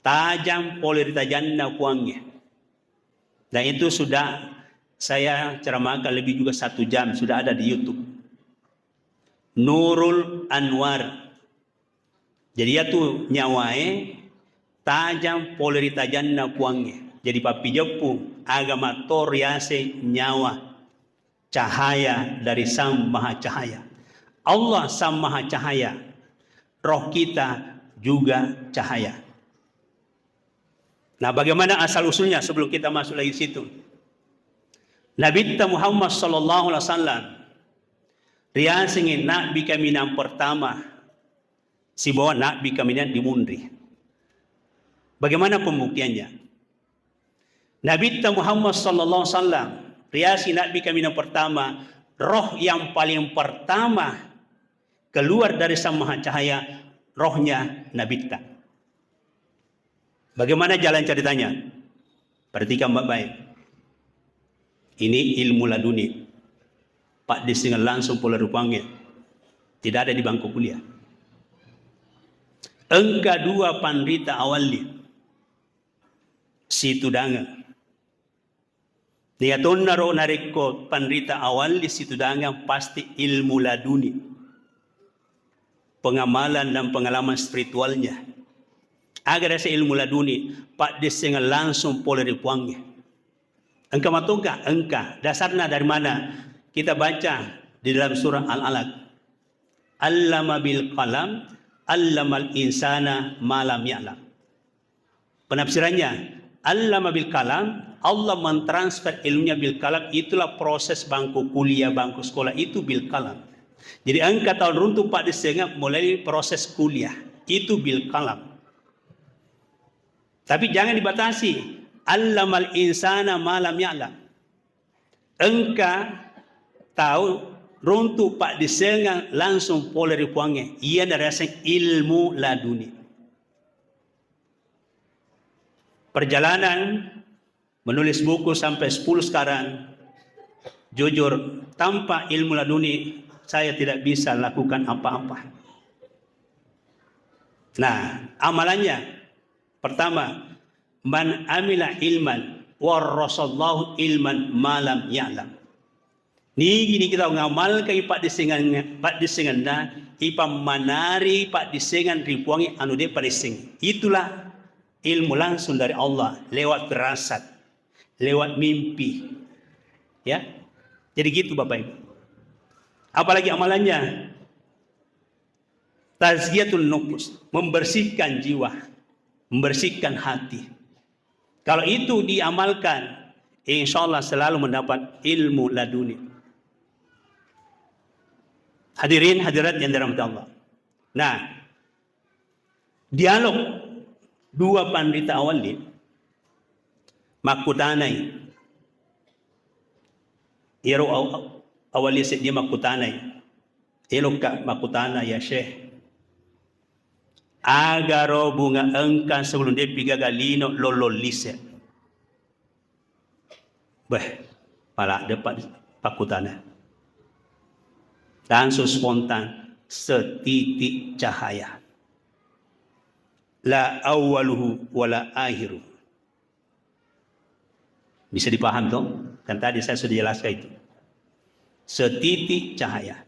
Tajam polirita jannah kuangnya. Dan itu sudah saya ceramahkan lebih juga 1 jam. Sudah ada di YouTube. Nurul Anwar. Jadi itu nyawae tajam polirita jannah kuangnya. Jadi papi jepung agama toriase nyawa cahaya dari Sang Maha Cahaya. Allah Sang Maha Cahaya. Roh kita juga cahaya. Nah, bagaimana asal usulnya sebelum kita masuk lagi situ? Nabi Muhammad sallallahu alaihi wasallam riasingin nabi kami yang pertama si bawa nabi kami yang dimundri. Bagaimana pembuktiannya? Nabi Muhammad sallallahu alaihi wasallam riasi nabi kami yang pertama, roh yang paling pertama keluar dari Sang Maha Cahaya, rohnya Nabi kita. Bagaimana jalan ceritanya? Perhatikan baik-baik. Ini ilmu laduni. Pak disengal langsung pola rupanya. Tidak ada di bangku kuliah. Engka dua pandita awali. Si Tudanga. Niaton naro nareko penderita awal di situ dangang pasti ilmu laduni. Pengamalan dan pengalaman spiritualnya. Agar ada ilmu laduni, Pak Desengan langsung poleri puangnya. Engkau matungkah? Engkau. Dasarnya dari mana? Kita baca di dalam surah Al-Alaq. Allama bil qalam, allamal insana malam ya'lam. Penafsirannya, allama bil kalam, Allah mentransfer ilmunya bil kalam, itulah proses bangku kuliah, bangku sekolah itu bil kalam. Jadi engkau tahun runtuh Pak Desengan mulai proses kuliah, itu bil kalam. Tapi jangan dibatasi. Allamal insana malam ya'lam. Engkau tahu runtuh Pak Desengan langsung poleri puangnya. Ia rasa ilmu laduni. Perjalanan menulis buku sampai 10 sekarang. Jujur, tanpa ilmu laduni saya tidak bisa lakukan apa-apa. Nah, amalannya pertama, man amila ilman warasallahu ilman malam ya'lam. Ni gini kita ngamalkan Pak Desengan na ipa manari Pak Desengan ripuangi anu de Pak Desengan. Itulah ilmu langsung dari Allah lewat firasat, lewat mimpi. Ya. Jadi gitu Bapak Ibu. Apalagi amalannya tazkiyatun nufus, membersihkan jiwa, membersihkan hati. Kalau itu diamalkan, insya Allah selalu mendapat ilmu laduni. Hadirin hadirat yang dirahmati Allah. Nah, dialog dua pandita awal ini makutanay. Iro awali dia makutanay. Ilo ka makutana ya Syekh. Agaro bunga engkan sebelum dia pigagalino lololise. Pala dapat pakutana. Langsung spontan setitik cahaya. La awaluhu wala akhiru. Bisa dipaham toh? Kan tadi saya sudah jelaskan itu. Setitik cahaya.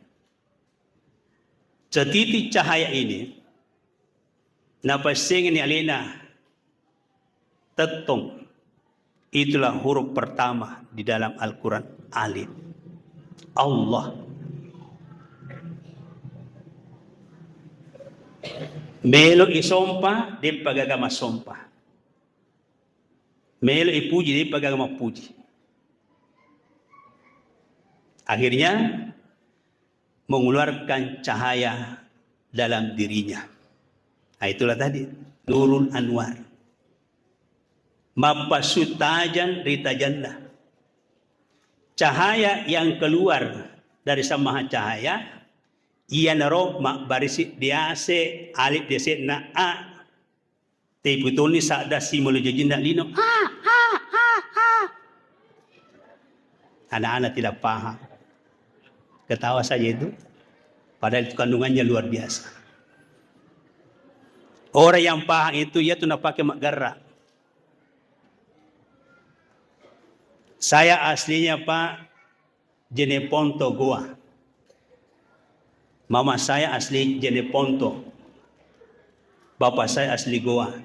Setitik cahaya ini napasingin ni alina tetong. Itulah huruf pertama di dalam Al-Quran, alif. Allah. Melo isompa di pagagama sompa. Melo ipuji di pagagama puji. Akhirnya mengeluarkan cahaya dalam dirinya. Nah, itulah tadi Nurul Anwar. Mapasutajan ritajanna. Cahaya yang keluar dari Sang Maha Cahaya. Ia naro mak barisi diase alif diase na a. Tapi putuni sakda si mulu jejinda lino. Anak-anak tidak paham. Ketawa saja itu. Padahal itu kandungannya luar biasa. Orang yang paham itu ia tu nak pakai mak gerak. Saya aslinya Pak Jeneponto Goa. Mama saya asli Jeneponto. Bapak saya asli Goa.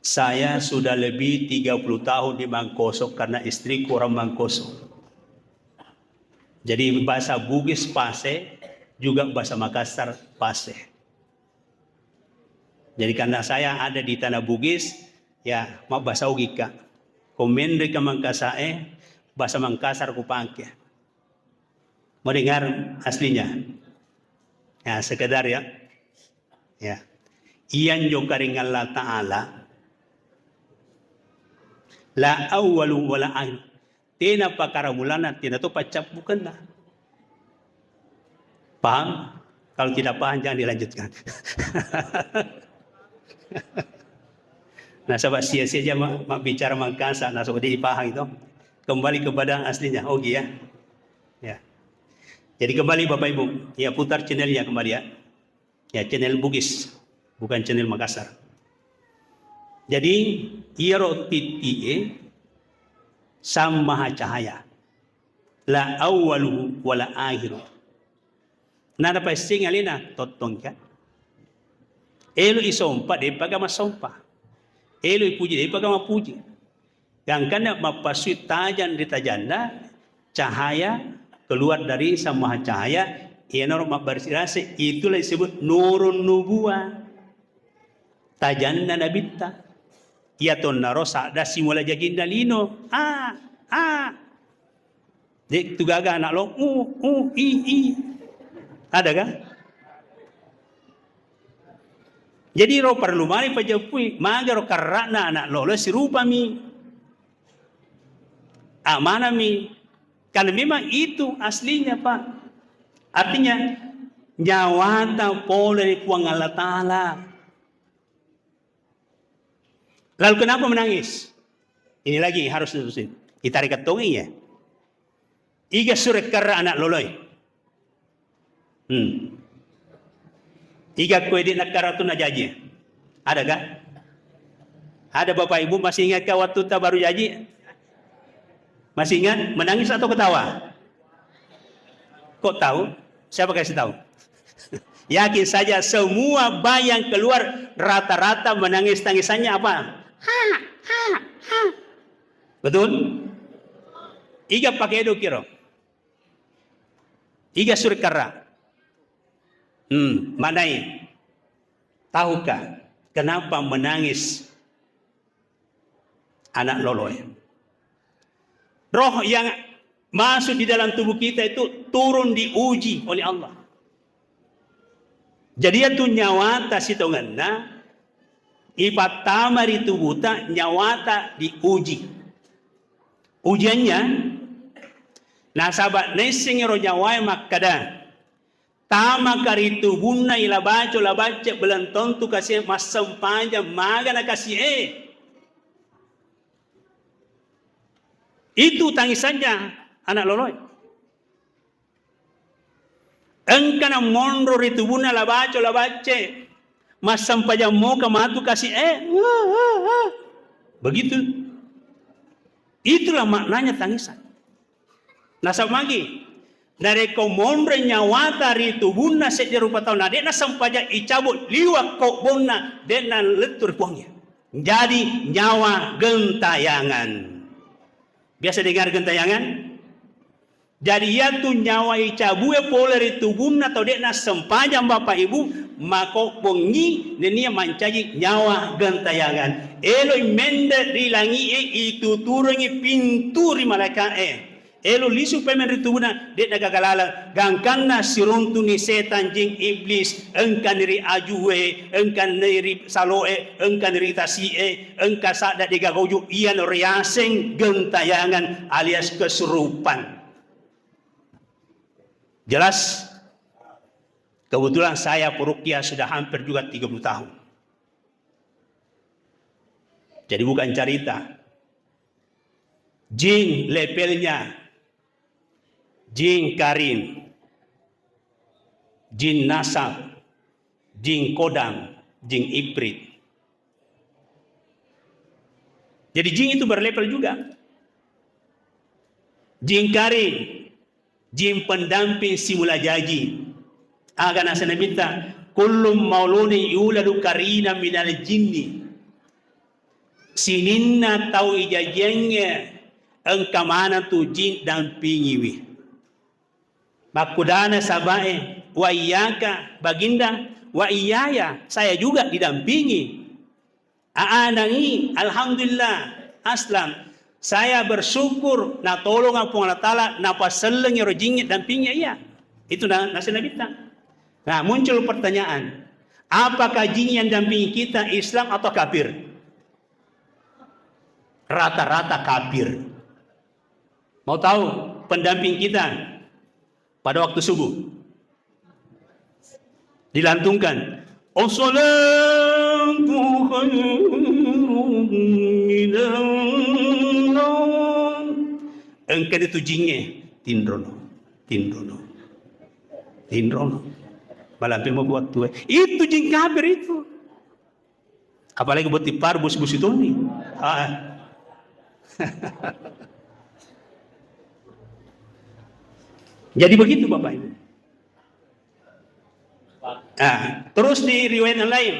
Saya sudah lebih 30 tahun di Mangkoso karena istriku orang Mangkoso. Jadi bahasa Bugis Pase, juga bahasa Makassar Pase. Jadi karena saya ada di tanah Bugis, ya mak bahasa Ugika. Komende ke Mangkasae, bahasa Mangkassar kupangke. Mau dengar aslinya? Ya, sekedar ya. Ya. Iyan jo karing Allah Ta'ala. La awwalu wala akhir. Tina pakaramulana, tina to pacap bukan lah. Paham? Kalau tidak paham jangan dilanjutkan. Nah, sahabat sia-sia aja mak bicara Mangkasa, nah sudah dipaham itu. Kembali kepada aslinya. Oh ya. Ya. Jadi kembali Bapak Ibu, ya putar channelnya kembali ya. Ya channel Bugis, bukan channel Makassar. Jadi iro titie Sang Maha Cahaya. La awwaluhu wa la akhiruhu. Nada pa sing alina totong ka. Elo isompa de paga masompa. Elo ipuji de paga mapuji. Yang kana mapasui tajan di tajanda cahaya keluar dari Sang Maha Cahaya. Ia norma bersirase itulah disebut nurun nubuah. Tajanda nabita. Ia ton narosa da simula jaginda lino. Dek tu gaga anak lo i. Ada kan? Jadi ro perlu mari pajapui maga ro karana anak lo sirupa mi. Amana mi. Karena memang itu aslinya Pak. Artinya nyawata poleh kuang Allah Ta'ala. Lalu kenapa menangis? Ini lagi harus diterusin. Ditarik ketongi ya. Iga surek karra anak loloy. Iga kue di nakara tu najaji. Ada kah? Ada Bapak Ibu masih ingat kah waktu ta baru jaji? Masih ingat? Menangis atau ketawa? Kok tahu? Siapa kasih tahu? Yakin saja semua bayi yang keluar rata-rata menangis tangisannya apa? Betul? Iga pakai edo kiro. Iga surkara. Manai. Tahukah kenapa menangis anak loloy? Roh yang masuk di dalam tubuh kita itu turun diuji oleh Allah. Jadi itu nyawata sitonganna ipatama di tubuh ta nyawata diuji. Ujiannya nasabat nesing ro nyawai makada tama kari tubunna ila baca belanton tu kasih masam panjang magana kasih itu tangisannya anak loloy. Engkana mondro ritubuna la baca masam panjang muka matu kasih begitu. Itulah maknanya tangisan. Nasab lagi dari kau mondro nyawata ritubuna sejak rupa tahun adena sampaja icabut liwak kau bona dena letur puangnya. Jadi nyawa gentayangan. Biasa dengar gentayangan? Jadi ia tu nyawa icabue poler itu guna atau dek nas sempajan Bapak Ibu mako pongi nenia mancaji nyawa gentayangan. Eloi mende rilangi itu turungi pinturi malaikat Elo lisu pemen ritubuna dek nagagalalang gangkanna siruntu ni setan jing iblis engkan diri ajue engkan diri saloe engkan diri tasie engkan sada digagoju ian riaseng gentayangan alias kesurupan. Jelas? Kebetulan saya peruqyah sudah hampir juga 30 tahun. Jadi bukan cerita. Jin levelnya jin karin, jin nasab, jin kodam, jin ibrit. Jadi jin itu berlevel juga. Jin karin, jin pendamping simula jaji. Agar nasa nabita, kullum mauluni yuladu karina minal jinni. Sininna tau ijajengnya engkamana tu jin dampingiwi. Makudana sabae wa iyyaka baginda wa iyaya saya juga didampingi. Aanangi alhamdulillah aslam saya bersyukur na tolong apa Allah Taala na paseleng rojingnya dampingnya iya. Itu nasi nabita. Nah, muncul pertanyaan, apakah jin yang dampingi kita Islam atau kafir? Rata-rata kafir. Mau tahu pendamping kita pada waktu subuh dilantungkan as-salatu khairun minan naum. Engkau itu jinnya tindrono malam mau buat tua itu jin kafir itu, apalagi buat tipar bus itu nih. Jadi begitu Bapak Ibu. Nah, terus di riwayat yang lain,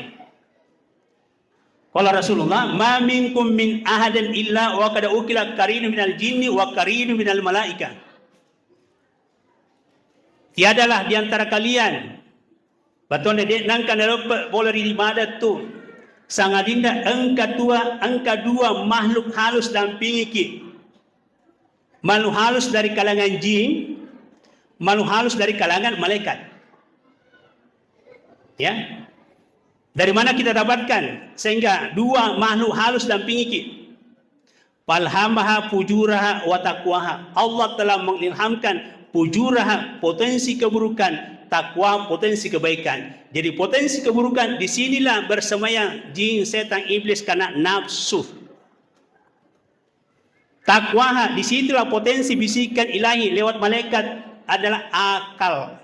qala Rasulullah, "Ma minkum min ahadin illa wa qad ukila qarinu minal jinni wa qarinu minal malaika." Tiadalah di antara kalian batone de nangkan boleh di madat tu sangadinda angka dua makhluk halus dan pingiki. Makhluk halus dari kalangan jin, makhluk halus dari kalangan malaikat. Ya, dari mana kita dapatkan sehingga dua makhluk halus dan pingiki? Falhamaha fujuraha wa taqwaha. Allah telah mengilhamkan fujuraha, potensi keburukan, takwa, potensi kebaikan. Jadi potensi keburukan disinilah bersemayam jin, setan, iblis karena nafsu. Takwaha, disitulah potensi bisikan ilahi lewat malaikat adalah akal.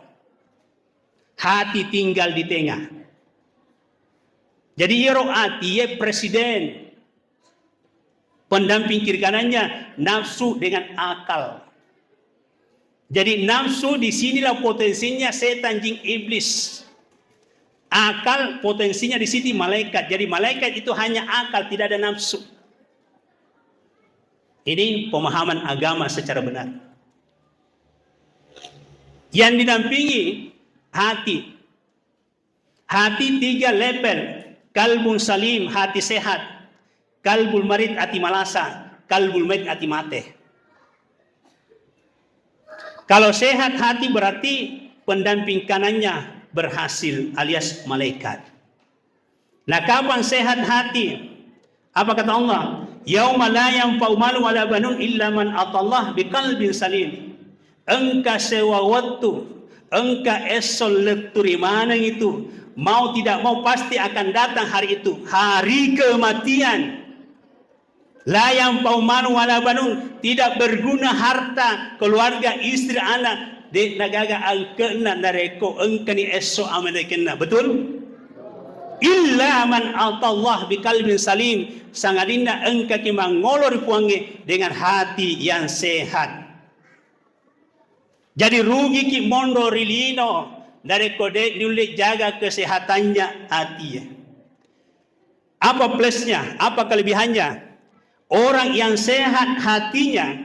Hati tinggal di tengah. Jadi hati presiden, pendamping kiri kanannya nafsu dengan akal. Jadi nafsu di sinilah potensinya setan, jin, iblis. Akal potensinya di sini malaikat. Jadi malaikat itu hanya akal, tidak ada nafsu. Ini pemahaman agama secara benar. Yang didampingi hati. Hati 3 level. Kalbun salim, hati sehat. Kalbul marid, hati malasa. Kalbul maid, hati mate. Kalau sehat hati berarti pendamping kanannya berhasil alias malaikat. Nah, kapan sehat hati? Apa kata Allah? Yauma la yanfa'u malun wala banun illa man atallah biqalbin salim. Engka sewa waktu, engka esol leturi mana itu, mau tidak mau pasti akan datang hari itu, hari kematian. La yanfa'u malun wala banun, tidak berguna harta, keluarga, istri, anak. De nagaga angkena nareko engkani esok amalekena. Betul? Illa man atallah biqalbin salim, sangadinda engka ki mangolor puange dengan hati yang sehat. Jadi rugi ki mondo rilino dari kode nulik jaga kesehatannya hati. Apa plusnya? Apa kelebihannya? Orang yang sehat hatinya,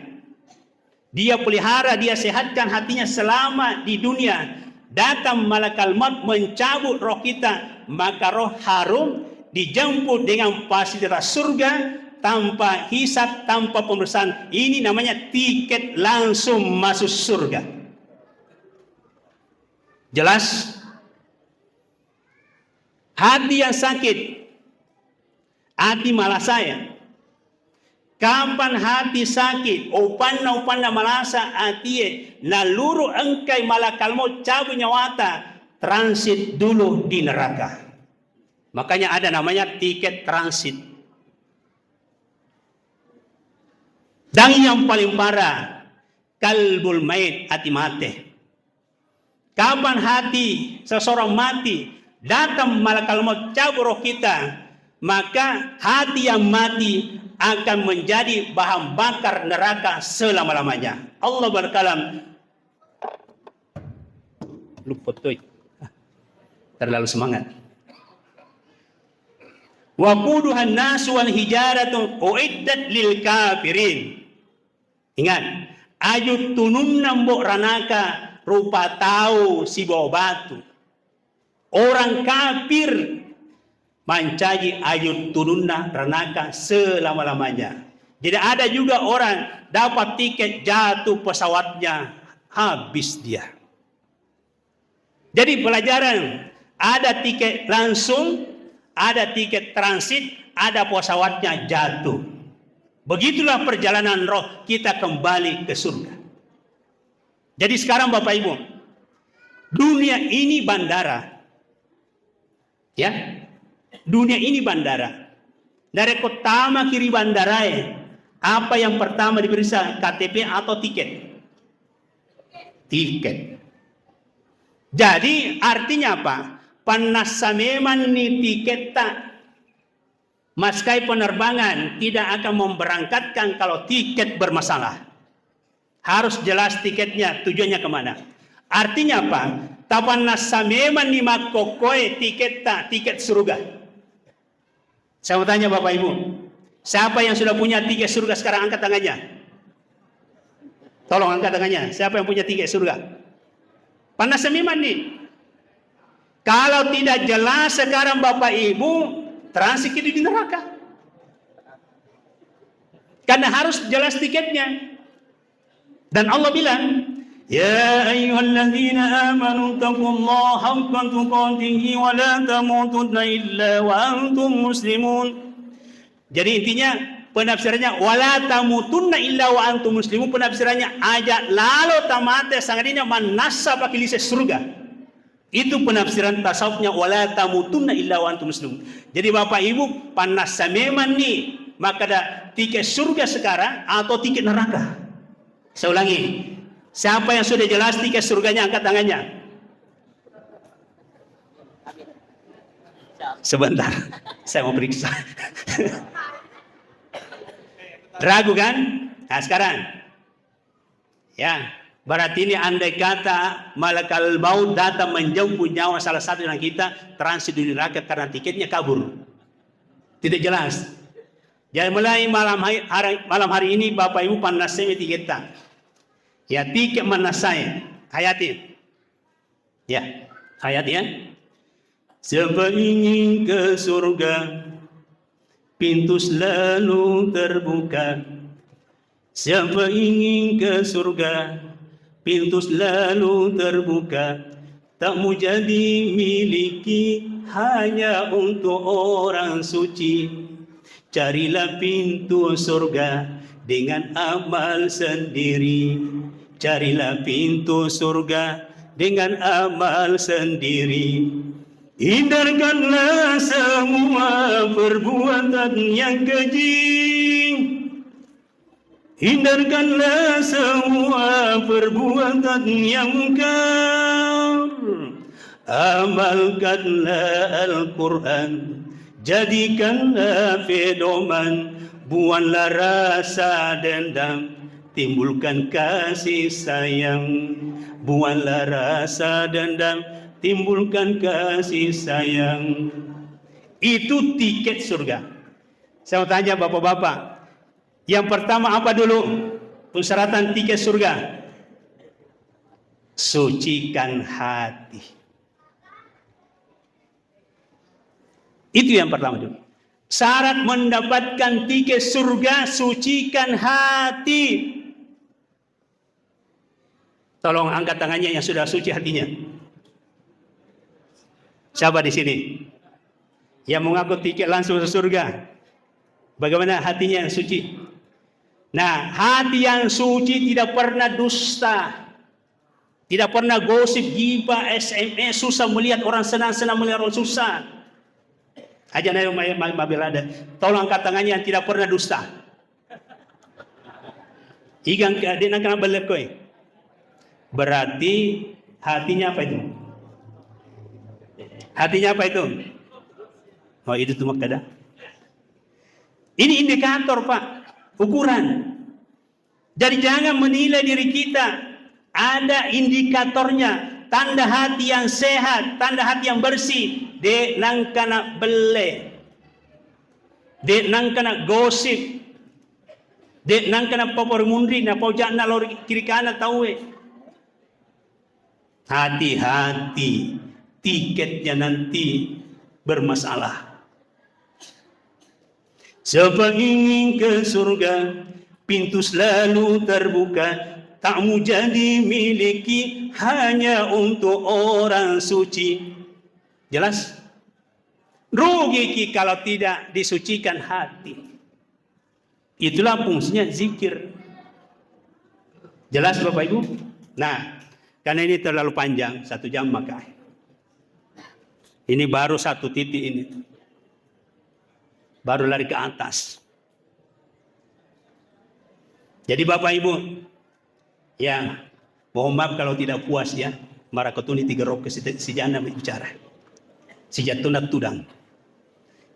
dia pelihara, dia sehatkan hatinya selama di dunia. Datang malaikat maut mencabut roh kita, maka roh harum dijemput dengan fasilitas surga tanpa hisab, tanpa pemeriksaan. Ini namanya tiket langsung masuk surga. Jelas? Hati yang sakit, hati malah saya. Kapan hati sakit, upanna malasa hati naluru engkai malakal maut cabut nyawata, transit dulu di neraka. Makanya ada namanya tiket transit. Dan yang paling parah, kalbul maut, hati mati. Kapan hati seseorang mati, datang malakal maut cabut roh kita, maka hati yang mati akan menjadi bahan bakar neraka selama-lamanya. Allah berkalam, luputoi, terlalu semangat. Wa quduhan nasu wal hijaratu uiddat lil kafirin. Ingat, ayut tunun nambok ranaka rupa tahu si bawa batu. Orang kafir mancaji ayut turunna ranaka selama-lamanya. Jadi ada juga orang dapat tiket jatuh pesawatnya, habis dia. Jadi pelajaran, ada tiket langsung, ada tiket transit, ada pesawatnya jatuh. Begitulah perjalanan roh kita kembali ke surga. Jadi sekarang Bapak Ibu, dunia ini bandara. Ya, dunia ini bandara. Dari kotama kiri bandara, apa yang pertama diperiksa, KTP atau tiket? Tiket. Jadi artinya apa? Panasameman ni tiket tak. Maskapai penerbangan tidak akan memberangkatkan kalau tiket bermasalah. Harus jelas tiketnya, tujuannya kemana. Artinya apa? Tapan nasameman ni makokoe tiket surga. Saya mau tanya Bapak Ibu, siapa yang sudah punya tiket surga sekarang angkat tangannya? Tolong angkat tangannya. Siapa yang punya tiket surga? Panas semiman nih. Kalau tidak jelas sekarang Bapak Ibu, transit di neraka. Karena harus jelas tiketnya. Dan Allah bilang, Ya ayyuhalladzina amanu taqullaha haqqa tuqatih wa la tamutunna illa wa antum muslimun. Jadi intinya penafsirannya wala tamutunna illa wa antum muslimun, penafsirannya aja lalu tamate sangadina manasa pakai lise surga. Itu penafsiran tasawufnya wala tamutunna illa wa antum muslimun. Jadi Bapak Ibu panas sameman nih, maka ada tiket surga sekarang atau tiket neraka. Saya ulangi, siapa yang sudah jelas tiket surganya angkat tangannya. Sebentar, saya mau periksa. Ragu kan? Nah sekarang, ya berarti ini andai kata malakal maut datang menjemput nyawa salah satu dari kita, transit di neraka karena tiketnya kabur, tidak jelas. Jadi mulai malam hari ini Bapak Ibu panasnya tiketnya. Ya tiket mana saya hayatin. Ya hayatnya. Siapa ingin ke surga, pintu selalu terbuka. Siapa ingin ke surga, pintu selalu terbuka. Tak mau jadi miliki hanya untuk orang suci. Carilah pintu surga dengan amal sendiri. Carilah pintu surga dengan amal sendiri. Hindarkanlah semua perbuatan yang keji. Hindarkanlah semua perbuatan yang mungkar. Amalkanlah Al-Quran, jadikanlah pedoman. Buanglah rasa dendam, timbulkan kasih sayang. Buanglah rasa dendam, timbulkan kasih sayang. Itu tiket surga. Saya mau tanya bapak-bapak, yang pertama apa dulu persyaratan tiket surga? Sucikan hati. Itu yang pertama dulu. Syarat mendapatkan tiket surga, sucikan hati. Tolong angkat tangannya yang sudah suci hatinya. Siapa di sini yang mengaku tiket langsung ke surga? Bagaimana hatinya yang suci? Nah, hati yang suci tidak pernah dusta, tidak pernah gosip, gibah, SMS, susah melihat orang senang-senang melihat orang susah. Aja nayo mabil ada. Tolong angkat tangannya yang tidak pernah dusta. Igang dia nak kena belekoi. Berarti hatinya apa itu? Hatinya apa itu? Oh itu tuh makada. Ini indikator Pak, ukuran. Jadi jangan menilai diri kita. Ada indikatornya. Tanda hati yang sehat, tanda hati yang bersih. De nang kana bele, de nang kana gosip, de nang kana popor mundri na pojak na lori kiri kanan tahu. Hati-hati, tiketnya nanti bermasalah. Siapa ingin ke surga, pintu selalu terbuka. Tak mau jadi miliki hanya untuk orang suci. Jelas? Rugi kalau tidak disucikan hati. Itulah fungsinya zikir. Jelas Bapak Ibu? Nah, karena ini terlalu panjang, 1 jam maka. Ini baru 1 titik ini. Baru lari ke atas. Jadi Bapak Ibu, ya, mohon maaf kalau tidak puas ya. Marakotuni 3 rok si jana bicara. Si jatunak tudang.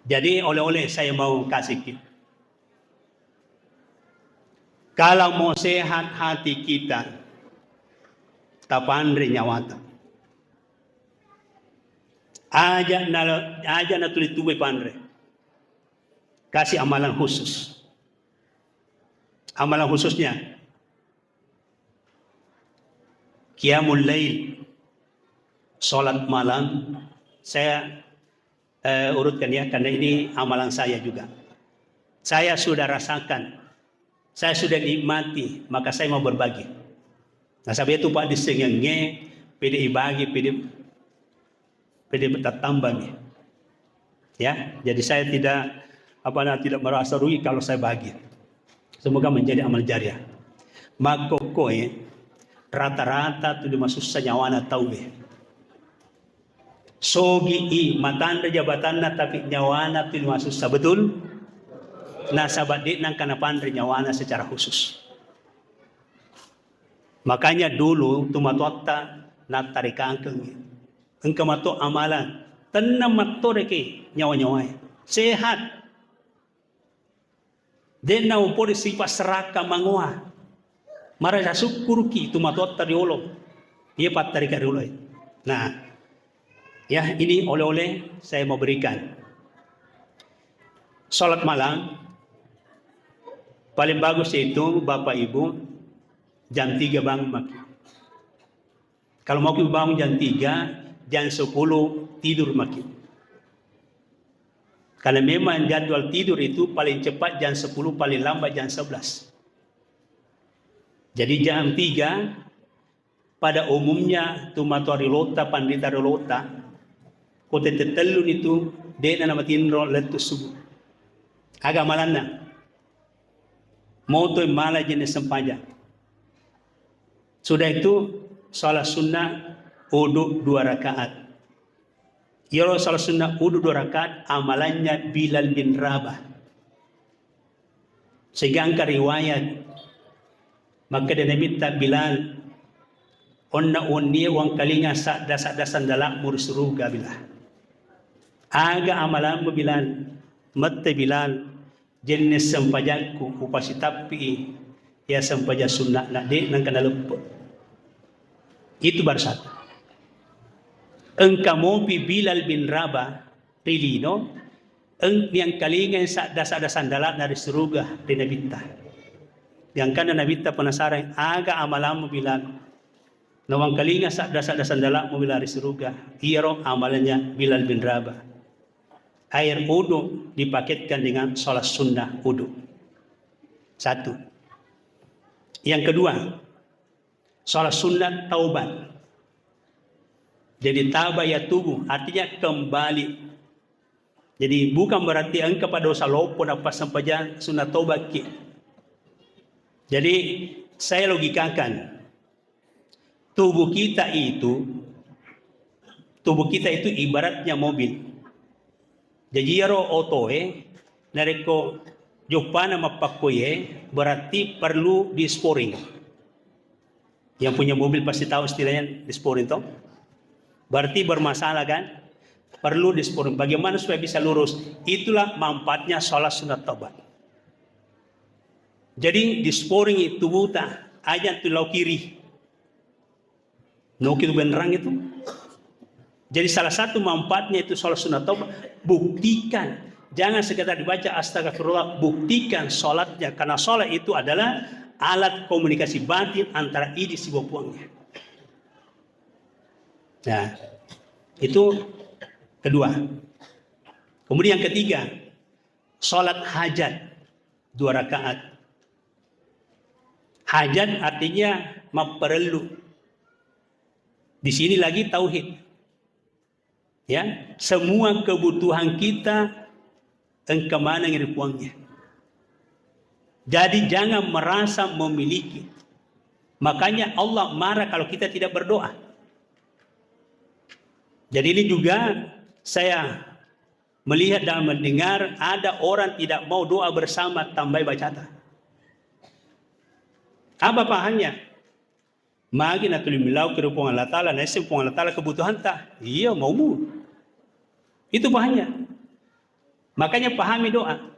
Jadi oleh-oleh saya mau kasih. Kalau mau sehat hati kita, tapandre nyawata. Aja na tuli tuwe pandre. Kasih amalan khusus. Amalan khususnya Qiyamul Lail, salat malam. Saya urutkan ya, karena ini amalan saya juga. Saya sudah rasakan, saya sudah nikmati, maka saya mau berbagi. Nah, sampai itu Pak disengenge, PDI bagi, PDI bertambah. Ya, jadi saya tidak merasa rugi kalau saya bagi. Semoga menjadi amal jariah. Maka rata-rata tu dimasuk senyawana tahu sogi matanda jabatanna tapi nyawana tu dimasuk betul. Nah sahabat nang kana pandri nyawana secara khusus. Makanya dulu tumatota na tarika engke mato amalan tenam mato reke nyawa-nyawa sehat. Den na umpori sipa seraka mangua. Mara syukur ki tumatota riolo. Ia pat tarika riolo. Nah, ya ini oleh-oleh saya mau berikan. Salat malam paling bagus itu Bapak Ibu jam 3 bangun maki. Kalau mau bangun jam 3, jam 10 tidur maki. Karena memang jadwal tidur itu paling cepat jam 10, paling lambat jam 11. Jadi jam 3 pada umumnya tumato rilota pandita rilota kote tetelun itu dena nama tinro letus subuh. Agak malana. Moto malah jenis sempaja. Sudah itu salat sunnah wudu 2 rakaat. Ya salat sunnah wudu 2 rakaat amalannya Bilal bin Rabah. Sehingga angka riwayat maka dia minta Bilal onna onni wang kalinya sakda sandala mursuruga Bilal. Aga amalan Bilal mate Bilal jenis sempajaku upasi tapi ya sempaja sunnah nak de nang kana luput. Itu barsat. Engka mopi Bilal bin Rabah rilino yang kalingan sakda sandala dari surga di nabita. Yang kana nabita penasaran aga amalan Bilal. Nawang kalinga sakda sandala mo Bilal di surga. Iyaro amalannya Bilal bin Rabah. Air wudu dipaketkan dengan sholat sunnah wudu. 1. Yang kedua, sholat sunnah taubat. Jadi taubat ya tubuh, artinya kembali. Jadi bukan berarti engkau pada dosa lopo apa sampaja sunnah taubat ki. Jadi saya logikakan tubuh kita itu ibaratnya mobil. Jadi yaro otoe nareko jopana mapakoye berarti perlu di sporing. Yang punya mobil pasti tahu istilahnya di sporing toh. Berarti bermasalah kan? Perlu di sporing. Bagaimana supaya bisa lurus? Itulah manfaatnya sholat sunat taubat. Jadi di sporing itu buta aja tulau kiri. Noki itu benerang itu. Jadi salah satu manfaatnya itu sholat sunat taubat. Buktikan, jangan sekedar dibaca astagfirullah, buktikan sholatnya. Karena sholat itu adalah alat komunikasi batin antara ide si bopuangnya. Nah, itu kedua. Kemudian yang ketiga, sholat hajat 2 rakaat. Hajat artinya perlu. Di sini lagi tauhid. Ya, semua kebutuhan kita engkau mana yang dipuangnya. Jadi jangan merasa memiliki. Makanya Allah marah kalau kita tidak berdoa. Jadi ini juga saya melihat dan mendengar ada orang tidak mau doa bersama tambah bacata. Apa pahamnya? Magi na tulimilaw kirupong Allah Ta'ala na isim pong Allah Ta'ala kebutuhan ta. Iya maumu. Itu bahannya. Makanya pahami doa.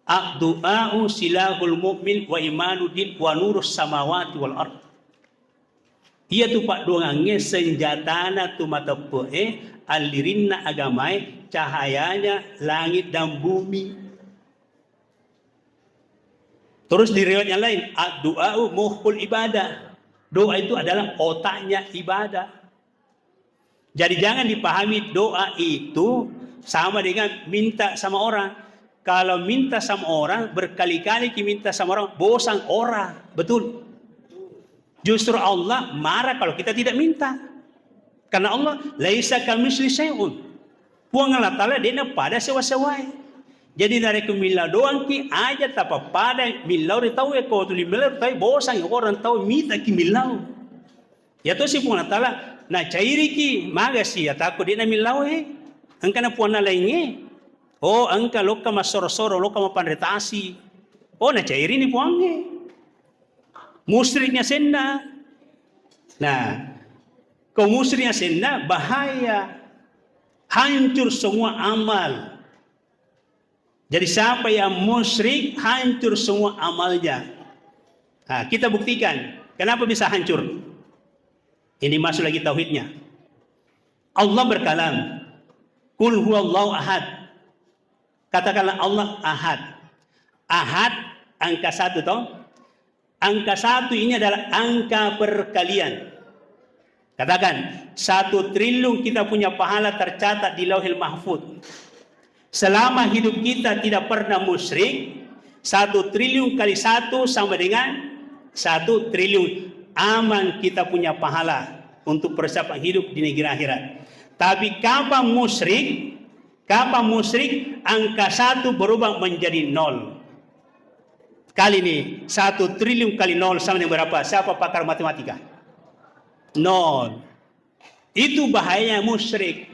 Ad-du'a'u silahul mu'min wa imanudin wa nurus samawati wal ard. Ia tu pak doangannya senjatana tu mata alirinna agamai cahayanya langit dan bumi. Terus di riwayat yang lain, ad-du'a'u mukhul ibadah. Doa itu adalah otaknya ibadah. Jadi jangan dipahami doa itu sama dengan minta sama orang. Kalau minta sama orang, berkali-kali kita minta sama orang, bosan orang. Betul. Justru Allah marah kalau kita tidak minta. Karena Allah, laisa kamitsli syai'un. Puang Allah Ta'ala dia pada sewa-sewai. Jadi dari kemilau doang ki aja tapa pada milau tahu ya kau tu milau tahu bosan orang tahu minta ki milau. Ya tu si Puang Allah Ta'ala, na cairi ki magasi ya takut dia na milau Angka na puan na lainge. Oh, angka loka masoro-soro, loka mapanretasi. Oh, na cairi ni puangnya. Musyriknya senda. Nah, kau musyriknya senda bahaya. Hancur semua amal. Jadi siapa yang musyrik, hancur semua amalnya. Nah, kita buktikan. Kenapa bisa hancur? Ini masuk lagi tauhidnya. Allah berkalam. Qul huwallahu ahad. Katakanlah Allah ahad. Ahad angka 1 toh. Angka 1 ini adalah angka perkalian. Katakan 1 triliun kita punya pahala tercatat di Lauhil Mahfuz. Selama hidup kita tidak pernah musyrik, 1 triliun kali 1 sama dengan 1 triliun. Aman kita punya pahala untuk persiapan hidup di negeri akhirat. Tapi kapan musyrik? Kapan musyrik? Angka 1 berubah menjadi 0. Kali ini 1 triliun kali 0 sama dengan berapa? Siapa pakar matematika? 0. Itu bahayanya musyrik.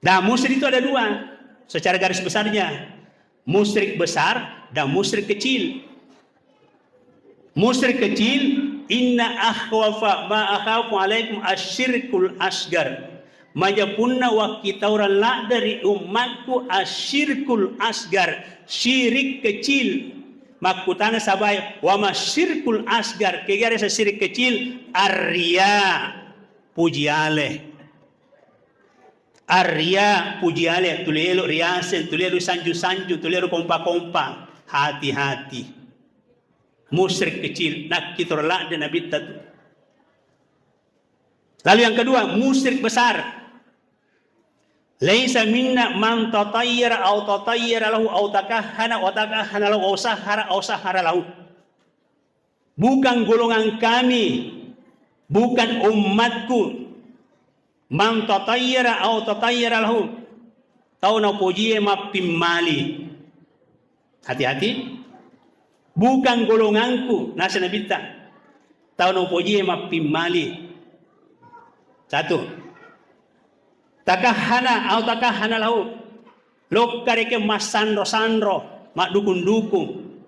Dan musyrik itu ada 2 secara garis besarnya. Musyrik besar dan musyrik kecil. Musyrik kecil, inna akhwafa ma akhafu alaikum asyirkul asgar. Majapunna wa kitauran la dari umatku asyirkul asgar, syirik kecil. Makutana sabai wa masyirkul asgar, kegara sa syirik kecil arya pujiale. Arya pujiale, tulelo riasen, tulelo sanju-sanju, tulelo kompa-kompa. Hati-hati. Musyrik kecil, nak kitorla dan nabi tatu. Lalu yang kedua, musyrik besar. Laisa minna man tatayyara aw tatayyara lahu aw takahhana wa takahhana lahu aw sahara lahu. Bukan golongan kami, bukan umatku. Man tatayyara aw tatayyara lahu. Tahu na pujiye mapimali. Hati-hati. Bukan golonganku, nasa nabita. Tahu na pujiye mapimali. 1. Takahana atau takahana lahu. Lokareke masandro-sandro, mak dukun-dukun.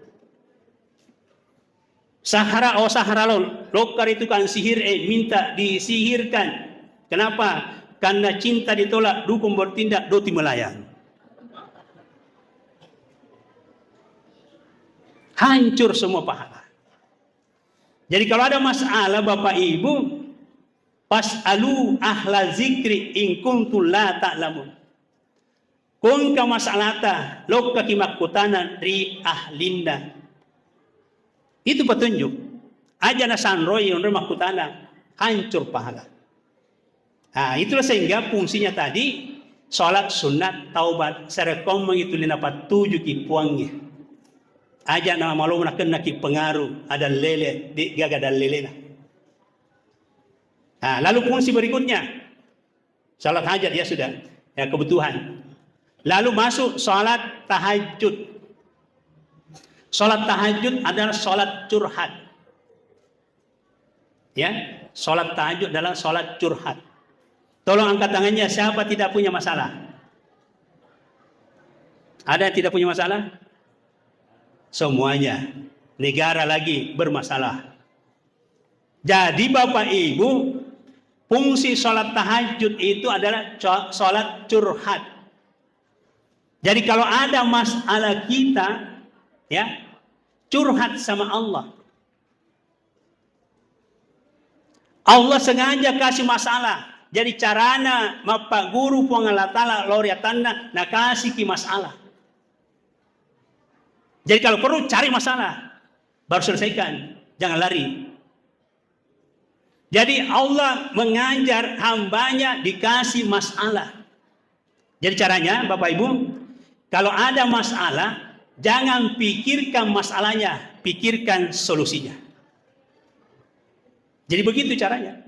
Sahara atau sahara lahu. Lokar itu kan sihir, minta disihirkan. Kenapa? Karena cinta ditolak, dukun bertindak, doti melayang. Hancur semua pahala. Jadi kalau ada masalah Bapak Ibu, pas'alu ahla zikri in kuntum la ta'lamun. Kung ka masalata lokka kimakutanan ri ahlinda. Itu petunjuk. Aja na sanroy yung makutana, hancur pahala. Nah, itulah sehingga fungsinya tadi salat sunat taubat sarekom mengituli dapat 7 kipuangnya. Aja na malu na kena ki pengaruh ada lele di gaga dan lele na. Nah, lalu fungsi berikutnya salat hajat ya sudah ya kebutuhan. Lalu masuk salat tahajud. Salat tahajud adalah salat curhat. Ya, salat tahajud adalah salat curhat. Tolong angkat tangannya siapa tidak punya masalah. Ada yang tidak punya masalah? Semuanya. Negara lagi bermasalah. Jadi Bapak Ibu, fungsi sholat tahajud itu adalah sholat curhat. Jadi kalau ada masalah kita, ya, curhat sama Allah. Allah sengaja kasih masalah. Jadi carana mapa guru puang Allah Ta'ala loria tanda nak kasih ki masalah. Jadi kalau perlu cari masalah, baru selesaikan, jangan lari. Jadi Allah mengajar hambanya dikasih masalah. Jadi caranya Bapak Ibu, kalau ada masalah, jangan pikirkan masalahnya, pikirkan solusinya. Jadi begitu caranya.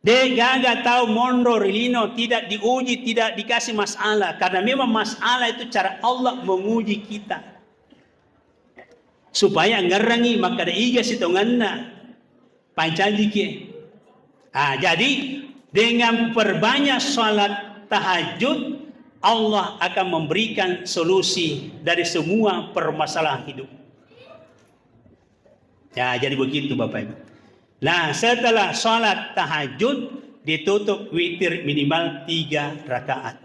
Dia gagal tahu mondor lino, tidak diuji, tidak dikasih masalah. Karena memang masalah itu cara Allah menguji kita. Supaya ngerangi maka ada iga sitonganna pancanjiki. Jadi dengan perbanyak salat tahajud, Allah akan memberikan solusi dari semua permasalahan hidup. Ya, jadi begitu Bapak Ibu. Nah, setelah salat tahajud ditutup witir minimal 3 rakaat.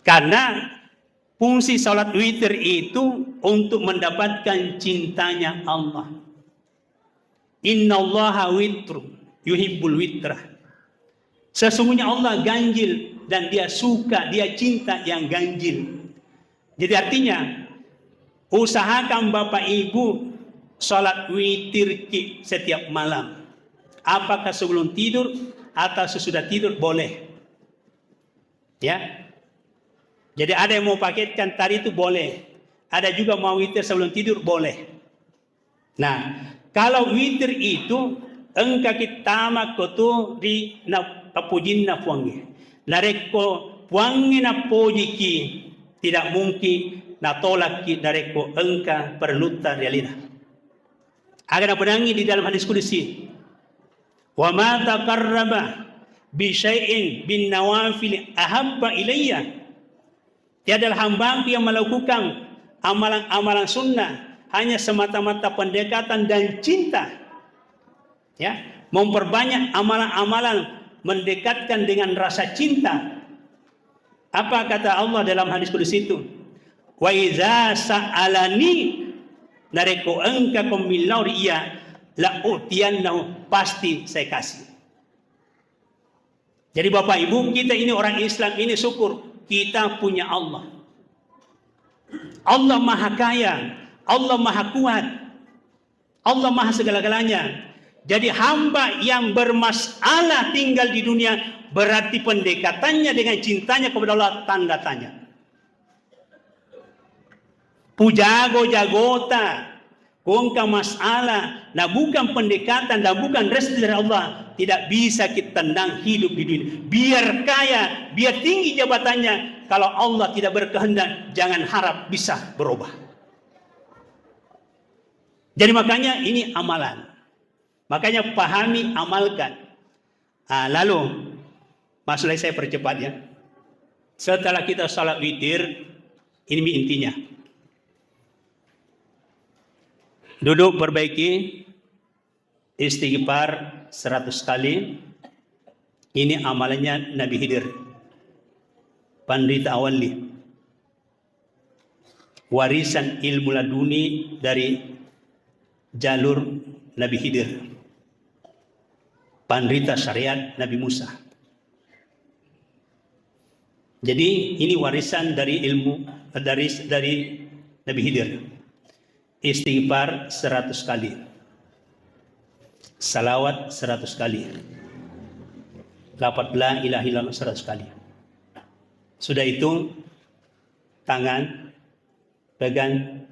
Karena fungsi salat witir itu untuk mendapatkan cintanya Allah. Innallaha witru yuhibbul witrah. Sesungguhnya Allah ganjil dan dia suka, dia cinta yang ganjil. Jadi artinya usahakan Bapak Ibu salat witir setiap malam. Apakah sebelum tidur atau sesudah tidur boleh. Ya. Jadi ada yang mau paketkan tadi itu boleh. Ada juga mau witir sebelum tidur boleh. Nah, kalau witir itu engka kita makotu di napujin na puangi. Nareko puangi na pojiki tidak mungkin na tolak ki nareko engka perluta realina. Agar penangi di dalam hadis qudsi. Wa ma taqarraba bi syai'in bin nawafil ahabba ilayya. Tiada hamba yang melakukan amalan-amalan sunnah hanya semata-mata pendekatan dan cinta. Ya, memperbanyak amalan-amalan mendekatkan dengan rasa cinta. Apa kata Allah dalam hadis qudsi itu? Wa idza sa'alani nareko engka komillau iya la utiyannahu, pasti saya kasih. Jadi Bapak Ibu, kita ini orang Islam ini syukur kita punya Allah. Allah Maha Kaya, Allah Maha Kuat, Allah Maha segala-galanya. Jadi hamba yang bermasalah tinggal di dunia berarti pendekatannya dengan cintanya kepada Allah tanda tanya. Pujago-jagota kung ka masalah, nah bukan pendekatan dan bukan restu dari Allah, tidak bisa kita tendang hidup di dunia. Biar kaya, biar tinggi jabatannya, kalau Allah tidak berkehendak, jangan harap bisa berubah. Jadi makanya ini amalan. Makanya pahami, amalkan. Lalu, maksudnya saya percepat ya. Setelah kita salat witir, ini intinya. Duduk perbaiki, istighfar 100 kali. Ini amalannya Nabi Khidir, Pandita Awali. Warisan ilmu laduni dari jalur Nabi Khidir. Pandita syariat Nabi Musa. Jadi ini warisan dari ilmu dari Nabi Khidir. Istighfar 100 kali. Salawat 100 kali. Lafaz la ilaha illallah 100 kali. Sudah itu tangan pegang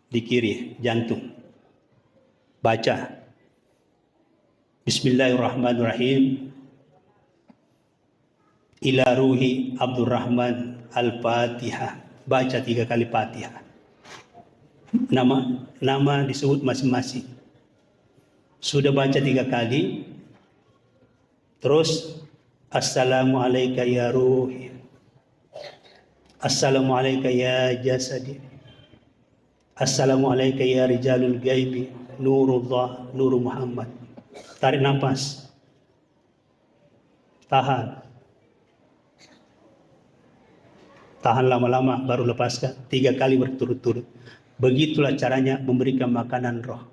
di kiri jantung. Baca Bismillahirrahmanirrahim. Ila ruhi Abdurrahman Al-Fatihah. Baca 3 kali Fatihah. Nama disebut masing-masing. Sudah baca 3 kali, terus Assalamualaikum ya ruhi, Assalamualaikum ya jasadi, Assalamualaikum ya rijalul gaibi, Nurullah, Nur Muhammad. Tarik nafas, tahan, tahan lama-lama, baru lepaskan 3 kali berturut-turut. Begitulah caranya memberikan makanan roh.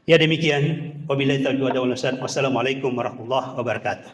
Ya demikian, wabillahi taufiq wal hidayah. Wassalamualaikum warahmatullahi wabarakatuh.